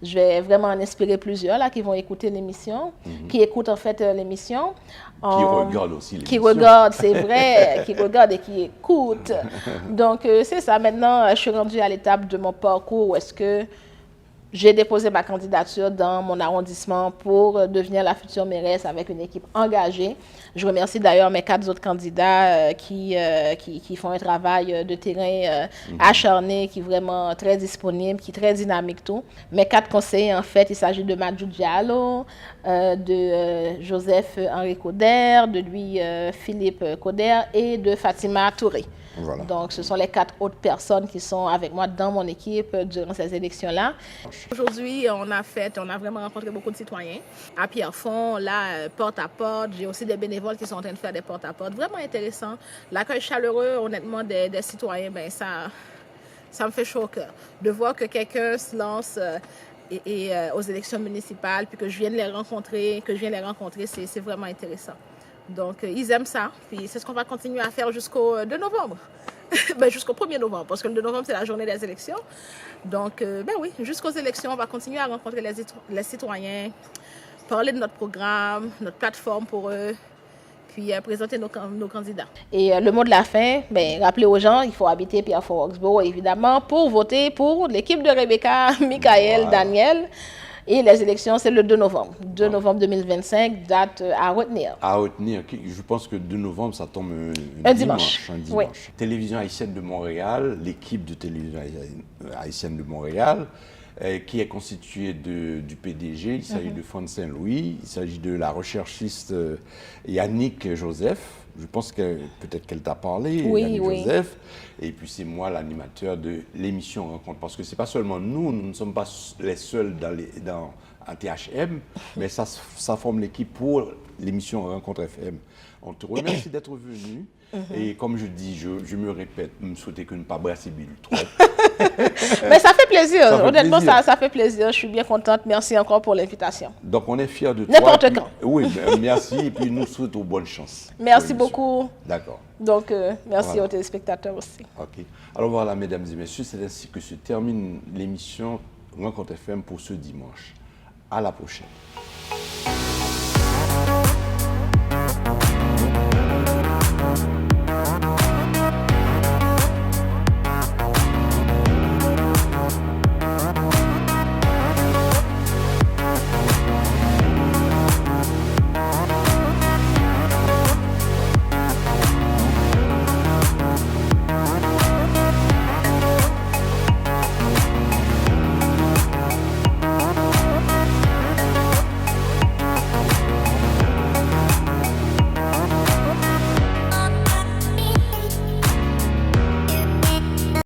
je vais vraiment en inspirer plusieurs là, qui vont écouter l'émission, qui écoutent en fait l'émission. Qui regardent aussi l'émission. Qui regardent, c'est vrai, qui regardent et qui écoutent. Donc, c'est ça. Maintenant, je suis rendue à l'étape de mon parcours où est-ce que j'ai déposé ma candidature dans mon arrondissement pour devenir la future mairesse avec une équipe engagée. Je remercie d'ailleurs mes 4 autres candidats qui font un travail de terrain acharné, qui est vraiment très disponible, qui est très dynamique tout. Mes 4 conseillers, en fait, il s'agit de Madjou Diallo, de Joseph-Henri Coder, de lui Philippe Coder et de Fatima Touré. Voilà. Donc, ce sont les 4 autres personnes qui sont avec moi dans mon équipe durant ces élections-là. Aujourd'hui, on a vraiment rencontré beaucoup de citoyens à Pierrefonds, là, porte à porte. J'ai aussi des bénévoles qui sont en train de faire des porte à porte. Vraiment intéressant. L'accueil chaleureux, honnêtement, des citoyens, ben ça me fait chaud au cœur. De voir que quelqu'un se lance aux élections municipales, puis que je viens les rencontrer, c'est vraiment intéressant. Donc, ils aiment ça. Puis, c'est ce qu'on va continuer à faire jusqu'au 2 novembre. Jusqu'au 1er novembre, parce que le 2 novembre, c'est la journée des élections. Donc, oui, jusqu'aux élections, on va continuer à rencontrer les citoyens, parler de notre programme, notre plateforme pour eux, puis présenter nos candidats. Et le mot de la fin, rappeler aux gens, il faut habiter Pierrefonds-Roxboro, évidemment, pour voter pour l'équipe de Rebecca, Michael, Daniel. Et les élections, c'est le 2 novembre. 2 novembre 2025, date à retenir. À retenir. Je pense que 2 novembre, ça tombe un dimanche. Oui. Télévision haïtienne de Montréal, l'équipe de télévision haïtienne de Montréal, qui est constituée du PDG, il s'agit de Franck Saint-Louis, il s'agit de la recherchiste Yannick Joseph. Je pense que peut-être qu'elle t'a parlé, Yannick Joseph. Et puis c'est moi l'animateur de l'émission Rencontre. Parce que ce n'est pas seulement nous ne sommes pas les seuls à THM, mais ça forme l'équipe pour l'émission Rencontre FM. On te remercie d'être venu. Et comme je dis, je me répète, je me souhaitais que ne pas brasser Bill trop. Mais ça fait plaisir. Ça fait Honnêtement, plaisir. ça fait plaisir. Je suis bien contente. Merci encore pour l'invitation. Donc on est fiers de toi. N'importe et puis- quand. Oui, merci et puis nous souhaitons bonne chance. Merci pour l'émission. beaucoup. D'accord. Donc, merci Voilà. aux téléspectateurs aussi. Ok. Alors voilà, mesdames et messieurs, c'est ainsi que se termine l'émission Rencontre FM pour ce dimanche. À la prochaine.